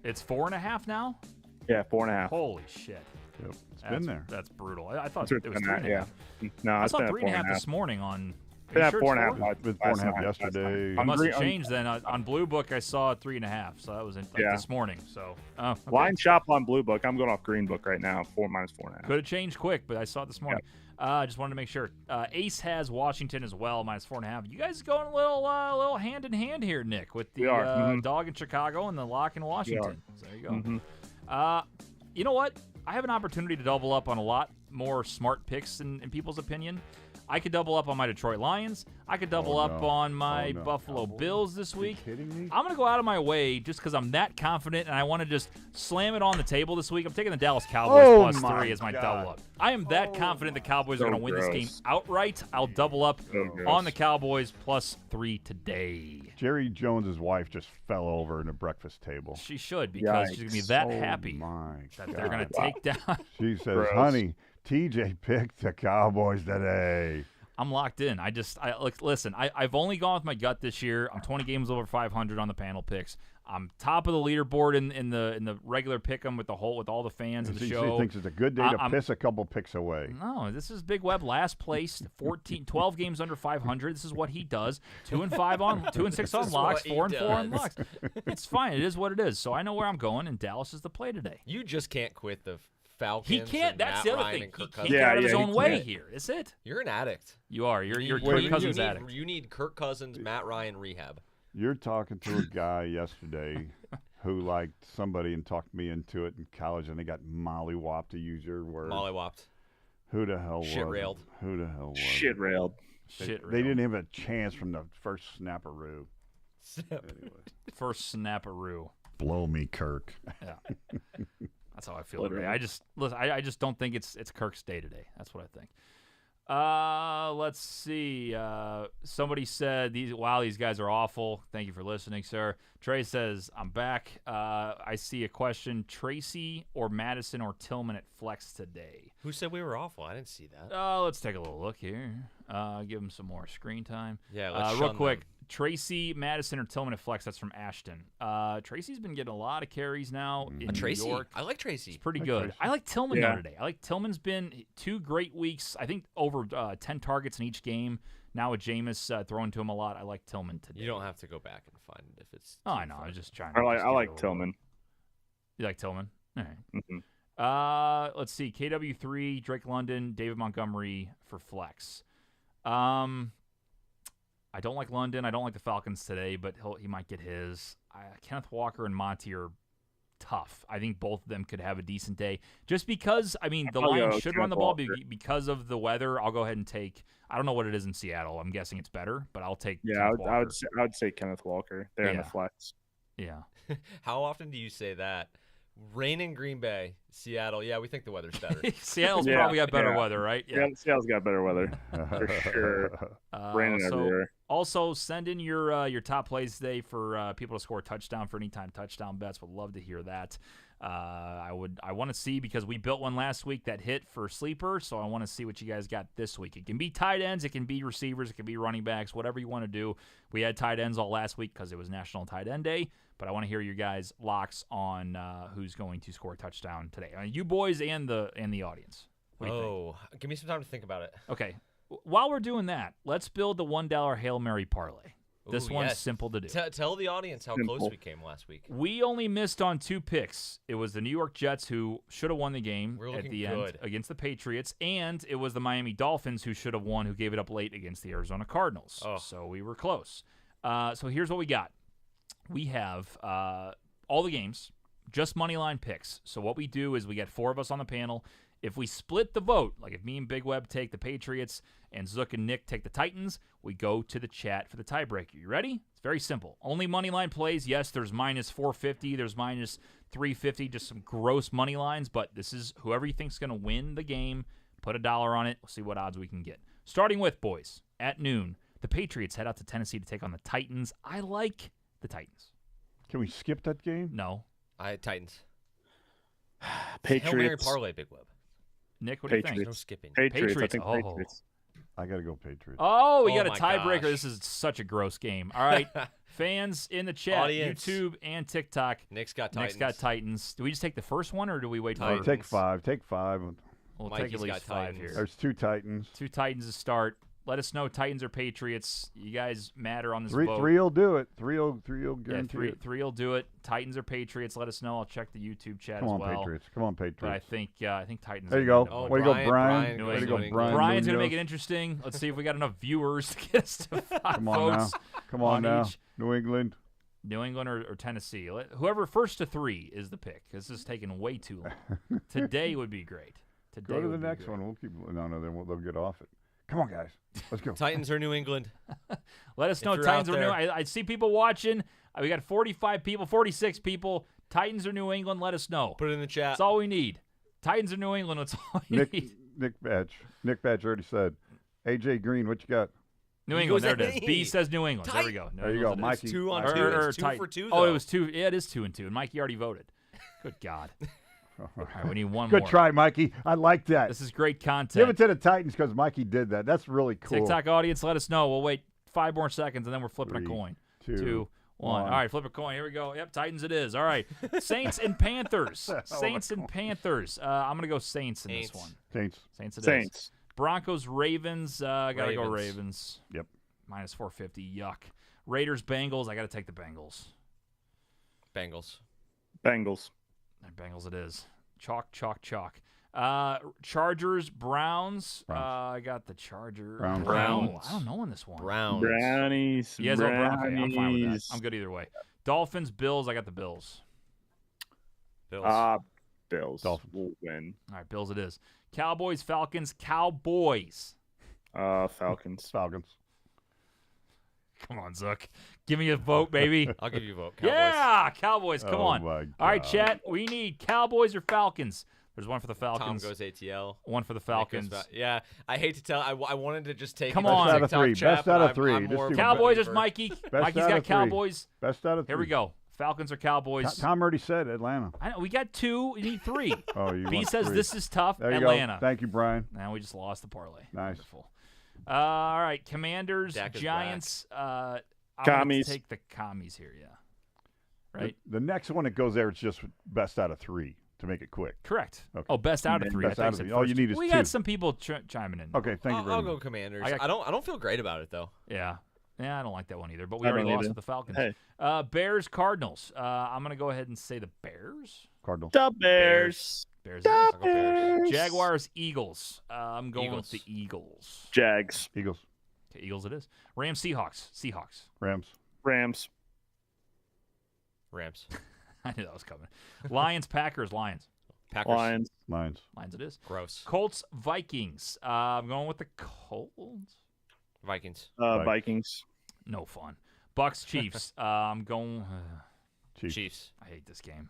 It's 4.5 now? Yeah, 4.5. Holy shit. Yep, it's been there. That's brutal. I thought it was 3.5. Yeah. No, I it's saw been 3.5 this morning on Are you Yeah, sure 4.5. It was 4.5 yesterday. It must have changed then. On Blue Book, I saw 3.5, so that was this morning. So, okay. Line shop on Blue Book. I'm going off Green Book right now. 4 minus 4.5. Could have changed quick, but I saw it this morning. Just wanted to make sure. Ace has Washington as well, minus 4.5. You guys going a little hand in hand here, Nick, with the dog in Chicago and the lock in Washington. So there you go. You know what? I have an opportunity to double up on a lot more smart picks in people's opinion. I could double up on my Detroit Lions. I could double up on my Buffalo Bills this week. Are you kidding me? I'm going to go out of my way just because I'm that confident and I want to just slam it on the table this week. I'm taking the Dallas Cowboys plus 3 as my double up. I am that confident the Cowboys are going to win this game outright. I'll double up on the Cowboys plus 3 today. Jerry Jones's wife just fell over in a breakfast table. She should because she's going to be that happy My that God. they're going to take down. She says, honey, TJ picked the Cowboys today. I'm locked in. Listen. I've only gone with my gut this year. I'm 20 games over 500 on the panel picks. I'm top of the leaderboard in the regular pick'em with all the fans of the show. She thinks it's a good day to piss a couple picks away. No, this is Big Web last place, 12 games under 500. This is what he does. 2-5 on 2-6 on locks, 4-4 on locks. It's fine. It is what it is. So I know where I'm going, and Dallas is the play today. You just can't quit the Falcons. He can't. And That's Matt the other Ryan thing. and He Kirk can't Cousins. get out of his he own way can't. here. That's it. You're an addict. You are. You're You Kirk need- Cousins you need- addict. You need Kirk Cousins, Matt Ryan rehab. You're talking to a guy yesterday who liked somebody and talked me into it in college, and they got mollywopped, to use your word. Mollywopped. Who the hell was Shit it? railed. Who the hell was it? Shit railed. They didn't have a chance from the first snapperoo. First snapperoo. Blow me, Kirk. Yeah. That's how I feel today. I just don't think it's Kirk's day today. That's what I think. Let's see. Somebody said these guys are awful. Thank you for listening, sir. Trey says, I'm back. I see a question. Tracy or Madison or Tillman at flex today? Who said we were awful? I didn't see that. Let's take a little look here. Give him some more screen time. Yeah, let's real shun quick. them. Tracy, Madison, or Tillman at flex. That's from Ashton. Tracy's been getting a lot of carries now in Tracy. New York. I like Tracy. It's pretty good. I like Tillman though today. I like Tillman's been 2 great weeks. I think over 10 targets in each game. Now with Jameis throwing to him a lot, I like Tillman today. You don't have to go back and find it if it's. Oh, I know. I was just trying to. I like Tillman. You like Tillman? All right. Let's see. KW3, Drake London, David Montgomery for flex. I don't like London. I don't like the Falcons today, but he might get his. Kenneth Walker and Monty are tough. I think both of them could have a decent day. Just because, the Lions should run the ball because of the weather. I'll go ahead and take. I don't know what it is in Seattle. I'm guessing it's better, but I'll take. Yeah, I would say Kenneth Walker. They're in the flex. Yeah. How often do you say that? Rain in Green Bay, Seattle. Yeah, we think the weather's better. Seattle's probably got better weather, right? Yeah, Seattle's got better weather for sure. Raining everywhere. Also, send in your top plays today for people to score a touchdown for anytime touchdown bets. Would love to hear that. I want to see, because we built one last week that hit for sleeper, so I want to see what you guys got this week. It can be tight ends, it can be receivers, it can be running backs, whatever you want to do. We had tight ends all last week because it was National Tight End Day, but I want to hear your guys' locks on who's going to score a touchdown today. You boys and the audience. What do you think? Give me some time to think about it. Okay. While we're doing that, let's build the $1 Hail Mary parlay. This Ooh, one's yes. simple to do. Tell the audience how close we came last week. We only missed on 2 picks. It was the New York Jets, who should have won the game at the end against the Patriots, and it was the Miami Dolphins, who should have won, who gave it up late against the Arizona Cardinals. So we were close. So here's what we got. We have all the games, just money line picks. So what we do is we get 4 of us on the panel. If we split the vote, like if me and Big Web take the Patriots and Zook and Nick take the Titans, we go to the chat for the tiebreaker. You ready? It's very simple. Only money line plays. Yes, there's minus 450, there's minus 350, just some gross money lines, but this is whoever you think's going to win the game. Put $1 on it. We'll see what odds we can get. Starting with, boys, at noon, the Patriots head out to Tennessee to take on the Titans. I like the Titans. Can we skip that game? No. Titans. Patriots. Hail Mary parlay, Big Web. Nick, what do you think? There's no skipping. Patriots. I Patriots. think Patriots. I got to go Patriots. Oh, we got a my tiebreaker. gosh. This is such a gross game. All right. Fans in the chat, Audience. YouTube and TikTok. Nick's got Titans. Nick's got Titans. Do we just take the first one, or do we wait for Titans. Take 5. Take 5. We'll Mikey's take at least got 5 Titans. here. There's 2 Titans. 2 Titans to start. Let us know, Titans or Patriots. You guys matter on this Three vote. will do it. Three will guarantee Yeah, it. three will do it. Titans or Patriots. Let us know. I'll check the YouTube chat Come as on, well. Patriots. Come on, Patriots. But I think Titans. There you are go. gonna Way to go, Brian. Brian. Brian Way to goes go, New England. Brian. Brian's going to Munoz. make it interesting. Let's see if we got enough viewers to get us to 5 Come on now. votes. Come on now. each. New England. New England or Tennessee. Whoever first to 3 is the pick. This is taking way too long. Today would be great. Today Go to the would be next great. one. We'll keep. No, then they'll get off it. Come on, guys. Let's go. Titans or New England? Let us know. you're Titans out or New. there. I see people watching. We got 45 people, 46 people. Titans or New England. Let us know. Put it in the chat. That's all we need. Titans or New England. That's all we need. Nick Batch already said. AJ Green, what you got? New Eagles England. There it is. and B E. says New England. There we go. New There you go, England it is. Mikey. 2 on Mikey. 2. Or It's 2 tight. for 2, Oh, though. it was 2. Yeah, it is 2 and 2. And Mikey already voted. Good God. All right, we need one Good more. try, Mikey. I like that. This is great content. Give it to the Titans because Mikey did that. That's really cool. TikTok audience, let us know. We'll wait 5 more seconds, and then we're flipping 3, a coin. 2, 1. All right, flip a coin. Here we go. Yep, Titans it is. All right. Saints and Panthers. Saints and Panthers. I'm going to go Saints in this Saints. one. Saints. Saints it is. Saints. Broncos, Ravens. Got to go Ravens. Ravens. Yep. Minus 450. Yuck. Raiders, Bengals. I got to take the Bengals. Bengals. Bengals. Bengals it is. Chalk, chalk, chalk. Chargers, Browns. I got the Chargers. Browns. I don't know in this one. Browns. Brownies. You guys all Browns. Okay, I'm fine with that. Brownies. I'm good either way. Dolphins, Bills. I got the Bills. Bills. Bills. Dolphins. Will win. All right, Bills it is. Cowboys, Falcons, Cowboys. Falcons. Falcons. Come on, Zook. Give me a vote, baby. I'll give you a vote. Cowboys. Yeah, Cowboys. Come Oh, on. my All right, God. chat. We need Cowboys or Falcons. There's one for the Tom Falcons. goes ATL. One for the Nick goes Falcons. yeah, I hate to tell. I wanted to just take Come it to on. the Best out of TikTok three. chat, Best but out of I'm- three. I'm Just more do of a Cowboys is believer. Mikey. Mikey's out got of three. Cowboys. Best out of Here we three. go. Falcons or Cowboys. Tom already said Atlanta. I know. We got 2. You need 3. Oh, you B want says 3. this is tough. There you Atlanta. go. Thank you, Brian. Now we just lost the parlay. Nice. Wonderful. All right, Commanders, Dak is Giants. I'm gonna Commies. take the commies here. Yeah. Right. The next one that goes there, it's just best out of 3 to make it quick. Correct. Okay. Oh, best out of 3. Best I out thought of you said 3. All you first. need is we 2. got some people chiming in. Okay, thank you very I'll much. go Commanders. I got- I don't feel great about it though. Yeah. Yeah, I don't like that one either. But we I already don't lost either. with the Falcons. Hey. Bears, Cardinals. I'm gonna go ahead and say the Bears. Cardinals. The Bears. Bears. The it is. I'll go Bears. Jaguars, Eagles. I'm going Eagles. with the Eagles. Jags. Eagles. Okay, Eagles it is. Rams, Seahawks. Seahawks. Rams. Rams. Rams. I knew that was coming. Lions, Packers. Lions. Packers. Lions. Lions. Lions it is. Gross. Colts, Vikings. I'm going with the Colts. Vikings. Vikings. No fun. Bucks, Chiefs. I'm going. Chiefs. Chiefs. I hate this game.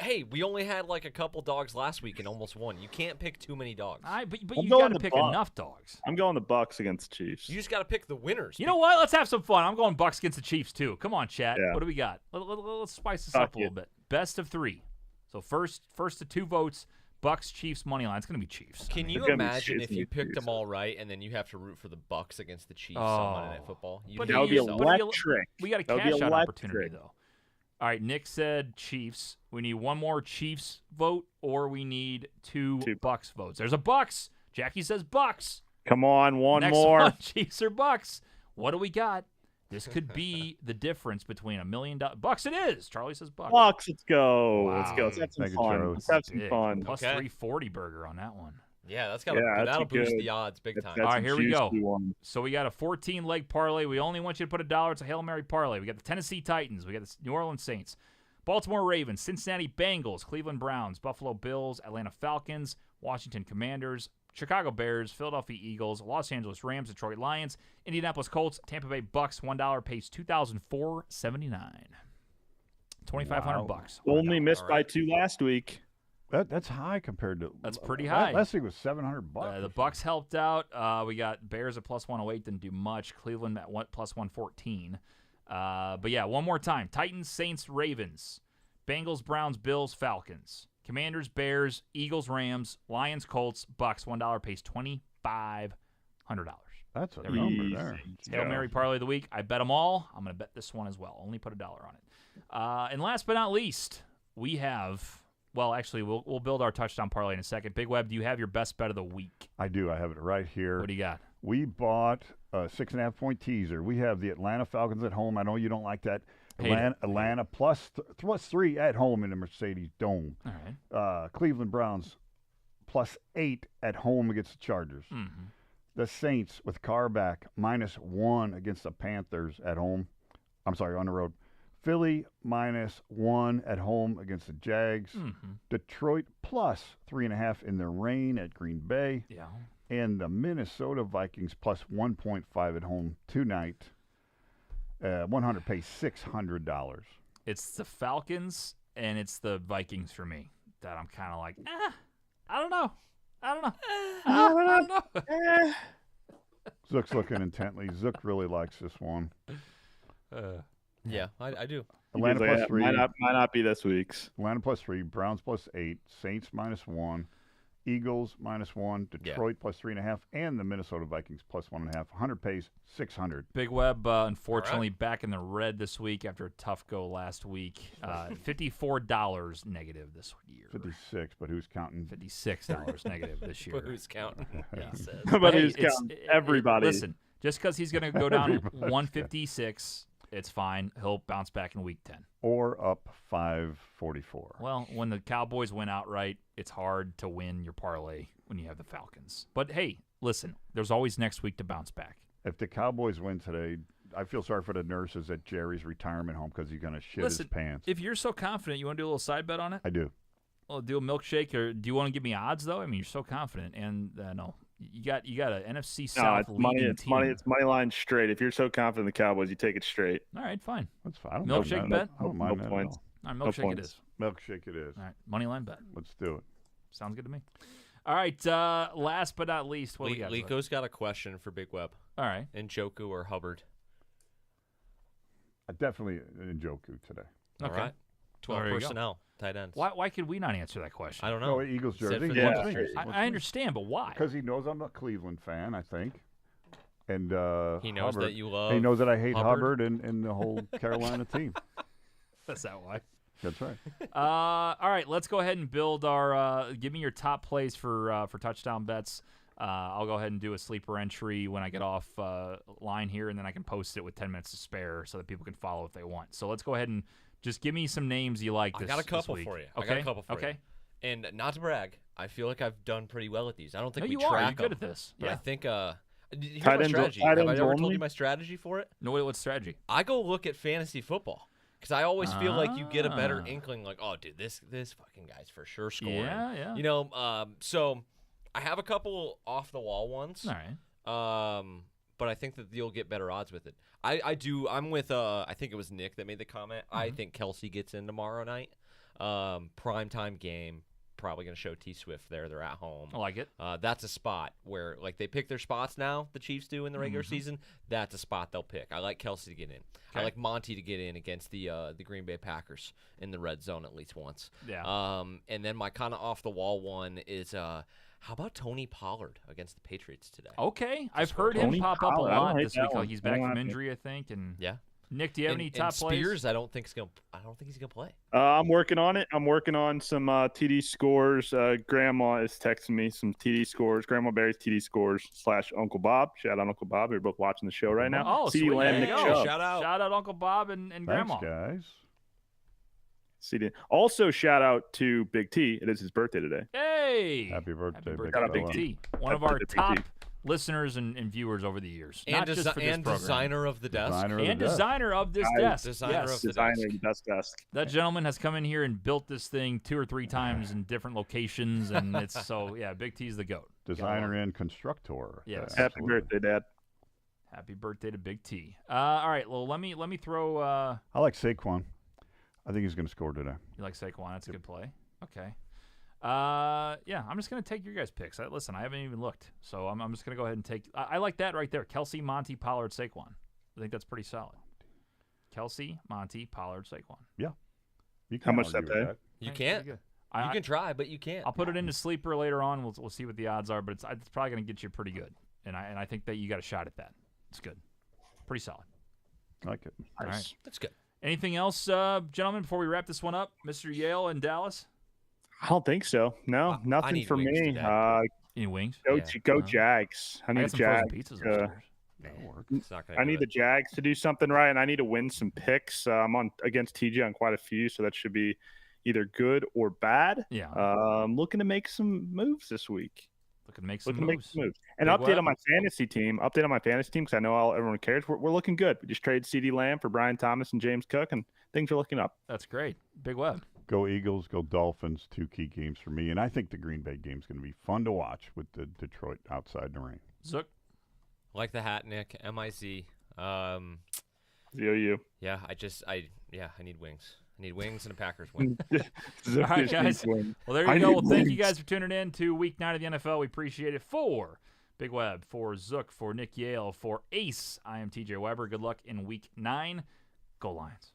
Hey, we only had like a couple dogs last week and almost won. You can't pick too many dogs. But I'm you going got to the pick Bucs. enough dogs. I'm going the Bucks against Chiefs. You just got to pick the winners. You know what? Let's have some fun. I'm going Bucks against the Chiefs too. Come on, chat. Yeah. What do we got? Let's spice this Fuck up a little it. bit. Best of 3. So first to 2 votes. Bucks, Chiefs money line. It's gonna be Chiefs. Can you It's gonna be imagine Chiefs if you and picked Chiefs. them all right and then you have to root for the Bucks against the Chiefs on Monday Night Oh. Football? You But hate That would be yourself. electric. We got a That would be cash out electric. opportunity though. All right, Nick said Chiefs. We need one more Chiefs vote, or we need 2 Two. Bucks votes. There's a Bucks. Jackie says Bucks. Come on, one Next more. one, Chiefs or Bucks. What do we got? This could be the difference between $1 million. Bucks it is. Charlie says Bucks. Bucks, let's go. Wow. Let's go. Let's have some Thank you, fun. Charlie. Let's have some Big. fun. Plus Okay. 340 burger on that one. Yeah, that's Yeah, that'll that's boost good. the odds big time. That's All right, a here we go. juicy one. So we got a 14-leg parlay. We only want you to put $1. It's a Hail Mary parlay. We got the Tennessee Titans. We got the New Orleans Saints. Baltimore Ravens, Cincinnati Bengals, Cleveland Browns, Buffalo Bills, Atlanta Falcons, Washington Commanders, Chicago Bears, Philadelphia Eagles, Los Angeles Rams, Detroit Lions, Indianapolis Colts, Tampa Bay Bucks. $1 pays $2,479. $2,500. Only missed All by right. 2 last week. That's high compared to. That's pretty high. Last week was $700. The Bucks helped out. We got Bears at plus 108, didn't do much. Cleveland at plus 114. But yeah, one more time: Titans, Saints, Ravens, Bengals, Browns, Bills, Falcons, Commanders, Bears, Eagles, Rams, Lions, Colts, Bucks. $1 pays $2,500. That's a There we go. number there. Hail Mary parlay of the week. I bet them all. I'm going to bet this one as well. Only put $1 on it. And last but not least, we have. Well, actually, we'll build our touchdown parlay in a second. Big Web, do you have your best bet of the week? I do. I have it right here. What do you got? We bought a 6.5-point teaser. We have the Atlanta Falcons at home. I know you don't like that. Atlanta plus 3 at home in the Mercedes Dome. All right. Cleveland Browns plus 8 at home against the Chargers. Mm-hmm. The Saints with Carr back -1 against the Panthers at home. I'm sorry, on the road. Philly -1 at home against the Jags. Mm-hmm. Detroit plus 3.5 in the rain at Green Bay. Yeah. And the Minnesota Vikings plus 1.5 at home tonight. 100 pays $600. It's the Falcons and it's the Vikings for me that I'm kind of like, I don't know. I don't know. Zook's looking intently. Zook really likes this one. Yeah, I do. Atlanta He's like, plus 3. Might not be this week's. Atlanta plus 3. Browns plus 8. Saints -1. Eagles -1. Detroit plus 3.5. And the Minnesota Vikings plus 1.5. 100 pays $600. Big Web, unfortunately, back in the red this week after a tough go last week. $54 negative this year. 56, but who's counting? $56 negative this year. But who's counting? Yeah. He says. But Hey, who's counting? Everybody. Listen, just because he's going to go down 156, it's fine. He'll bounce back in week 10. Or up 544. Well, when the Cowboys win outright, it's hard to win your parlay when you have the Falcons. But hey, listen, there's always next week to bounce back. If the Cowboys win today, I feel sorry for the nurses at Jerry's retirement home because he's going to shit his pants. If you're so confident, you want to do a little side bet on it? I do. Well, do a milkshake, or do you want to give me odds though? I mean, you're so confident, and no, you got an NFC South leading team. It's money line straight. If you're so confident in the Cowboys, you take it straight. All right, fine. That's fine. I don't Milkshake mind bet? I don't mind No that points. All right, No milkshake it points. is. Milkshake it is. All right, money line bet. Let's do it. Sounds good to me. All right, last but not least, what do we got? Lico's got a question for Big Web. All right. Njoku or Hubbard? I definitely Njoku today. All Okay. right. 12 There you go. personnel, tight ends. Why could we not answer that question? I don't No, know. Eagles Said jersey. for He the wants industry. me. He wants I me. understand, but why? Because he knows I'm a Cleveland fan, I think. And He knows Hubbard, that you love he knows that I hate Hubbard. Hubbard and the whole Carolina team. That's that why. That's right. All right, let's go ahead and build our. Give me your top plays for touchdown bets. I'll go ahead and do a sleeper entry when I get off line here, and then I can post it with 10 minutes to spare so that people can follow if they want. So let's go ahead and just give me some names you like. I got a couple this week. for you. Okay. I got a couple for you. Okay. And not to brag, I feel like I've done pretty well at these. I don't think No, we you are. track You're good them, at this. But I Yeah. think here's Tight my ends- strategy. tight Have I ends ever told only? you my strategy for it? No, what strategy? I go look at fantasy football because I always feel like you get a better Ah. inkling. Like, oh, dude, this fucking guy's for sure scoring. Yeah, yeah. You know, so I have a couple off the wall ones. All right. But I think that you'll get better odds with it. I do. I'm with. I think it was Nick that made the comment. I think Kelsey gets in tomorrow night. Primetime game. Probably going to show T Swift there. They're at home. I like it. That's a spot where, like, they pick their spots now. The Chiefs do in the regular season. That's a spot they'll pick. I like Kelsey to get in. I Okay. like Monty to get in against the Green Bay Packers in the red zone at least once. Yeah. And then my kind of off the wall one is how about Tony Pollard against the Patriots today? Okay. I've heard him Tony pop up a Pollard. I don't lot hate this that week. one. Like he's I back don't from like it. injury, I think. And Yeah. Nick, do you have any top plays? Spears, I don't think he's gonna play. I'm working on it. I'm working on some TD scores. Grandma is texting me some TD scores. Grandma Barry's TD scores / Uncle Bob. Shout out Uncle Bob. You're both watching the show right now. Oh, CD sweet. Lamb, There Nick you go. Chubb. Shout out. Shout out Uncle Bob and Grandma. Thanks, guys. CD. Also, shout out to Big T. It is his birthday today. Hey! Happy birthday, Happy big birthday, fella. Big T. One of Happy our birthday, Big top T. listeners and viewers over the years. And, Not just for this program. designer of the desk. Designer of And the desk. designer of this Guys, desk. designer yes. of the Designer desk. of the best desk. That gentleman has come in here and built this thing 2 or 3 times in different locations, and it's so yeah. Big T's the goat. Designer and constructor. Yes. Happy Absolutely. birthday, Dad. Happy birthday to Big T. All right, well let me throw. I like Saquon. I think he's going to score today. You like Saquon? That's a good play. Okay. Yeah, I'm just gonna take your guys' picks. Listen, I haven't even looked, so I'm just gonna go ahead and take. I like that right there. Kelsey, Monty, Pollard, Saquon. I think that's pretty solid. Kelsey, Monty, Pollard, Saquon. You How can't much argue that with pay? You Right, can't. pretty good. You can try, but you can't. I'll put it into sleeper later on. We'll see what the odds are, but it's probably gonna get you pretty good. And I think that you got a shot at that. It's good, pretty solid. I like it. All right. That's good. Anything else, gentlemen, before we wrap this one up? Mr. Yale and Dallas? I don't think so. No, I nothing need for wings me. today. Any wings? Go No. Jags. I I need got the some frozen Jags. pizzas upstairs. That'll work. It's not gonna I do need the it. Jags to do something right, and I need to win some picks. I'm on against TJ on quite a few, so that should be either good or bad. Yeah. Looking to make some moves this week. Looking to make some Looking to make moves. some moves. And Big update Web? on my fantasy team. Update on my fantasy team because I know everyone cares. We're looking good. We just traded CD Lamb for Brian Thomas and James Cook, and things are looking up. That's great. Big Web. Go Eagles, go Dolphins, 2 key games for me. And I think the Green Bay game's going to be fun to watch with the Detroit outside the rain. Zook. Like the hat, Nick. MIC. ZOU. Yeah, I need wings. I need wings and a Packers win. All right, guys. Well, there you I go. need Well, thank you wings. guys for tuning in to Week 9 of the NFL. We appreciate it. For Big Web, for Zook, for Nick Yale, for Ace, I am TJ Weber. Good luck in Week 9. Go Lions.